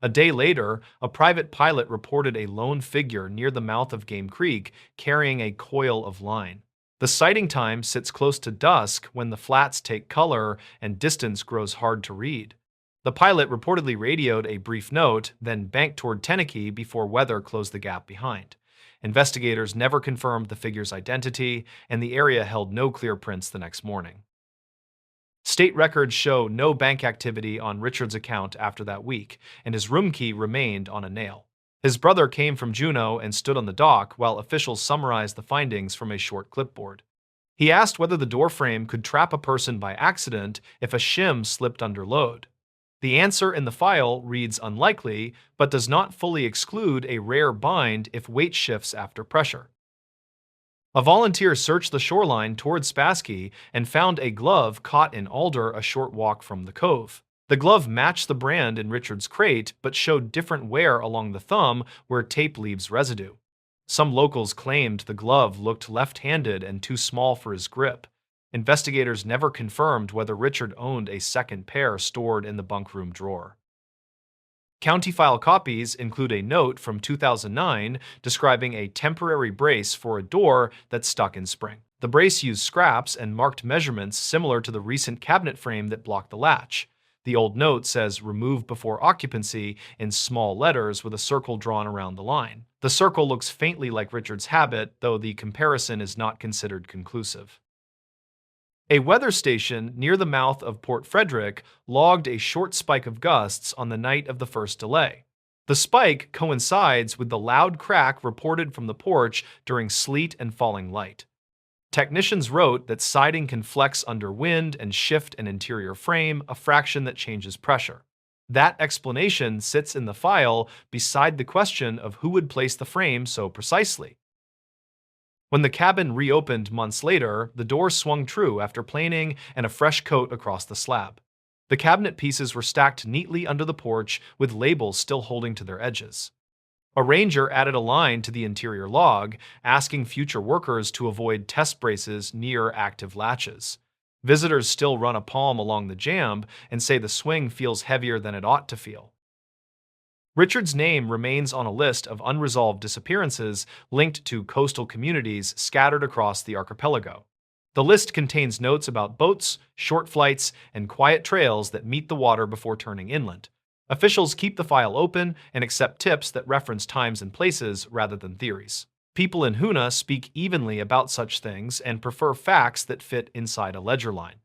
A day later, a private pilot reported a lone figure near the mouth of Game Creek carrying a coil of line. The sighting time sits close to dusk when the flats take color and distance grows hard to read. The pilot reportedly radioed a brief note, then banked toward Teneke before weather closed the gap behind. Investigators never confirmed the figure's identity, and the area held no clear prints the next morning. State records show no bank activity on Richard's account after that week, and his room key remained on a nail. His brother came from Juneau and stood on the dock while officials summarized the findings from a short clipboard. He asked whether the doorframe could trap a person by accident if a shim slipped under load. The answer in the file reads unlikely, but does not fully exclude a rare bind if weight shifts after pressure. A volunteer searched the shoreline toward Spassky and found a glove caught in alder a short walk from the cove. The glove matched the brand in Richard's crate, but showed different wear along the thumb where tape leaves residue. Some locals claimed the glove looked left-handed and too small for his grip. Investigators never confirmed whether Richard owned a second pair stored in the bunkroom drawer. County file copies include a note from 2009 describing a temporary brace for a door that stuck in spring. The brace used scraps and marked measurements similar to the recent cabinet frame that blocked the latch. The old note says "remove before occupancy" in small letters with a circle drawn around the line. The circle looks faintly like Richard's habit, though the comparison is not considered conclusive. A weather station near the mouth of Port Frederick logged a short spike of gusts on the night of the first delay. The spike coincides with the loud crack reported from the porch during sleet and falling light. Technicians wrote that siding can flex under wind and shift an interior frame, a fraction that changes pressure. That explanation sits in the file beside the question of who would place the frame so precisely. When the cabin reopened months later, the door swung true after planing and a fresh coat across the slab. The cabinet pieces were stacked neatly under the porch with labels still holding to their edges. A ranger added a line to the interior log, asking future workers to avoid test braces near active latches. Visitors still run a palm along the jamb and say the swing feels heavier than it ought to feel. Richard's name remains on a list of unresolved disappearances linked to coastal communities scattered across the archipelago. The list contains notes about boats, short flights, and quiet trails that meet the water before turning inland. Officials keep the file open and accept tips that reference times and places rather than theories. People in Hoonah speak evenly about such things and prefer facts that fit inside a ledger line.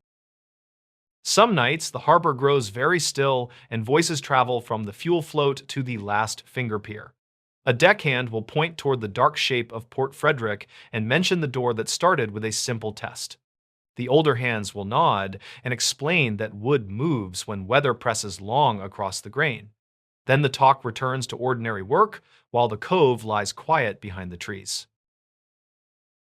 Some nights, the harbor grows very still and voices travel from the fuel float to the last finger pier. A deckhand will point toward the dark shape of Port Frederick and mention the door that started with a simple test. The older hands will nod and explain that wood moves when weather presses long across the grain. Then the talk returns to ordinary work while the cove lies quiet behind the trees.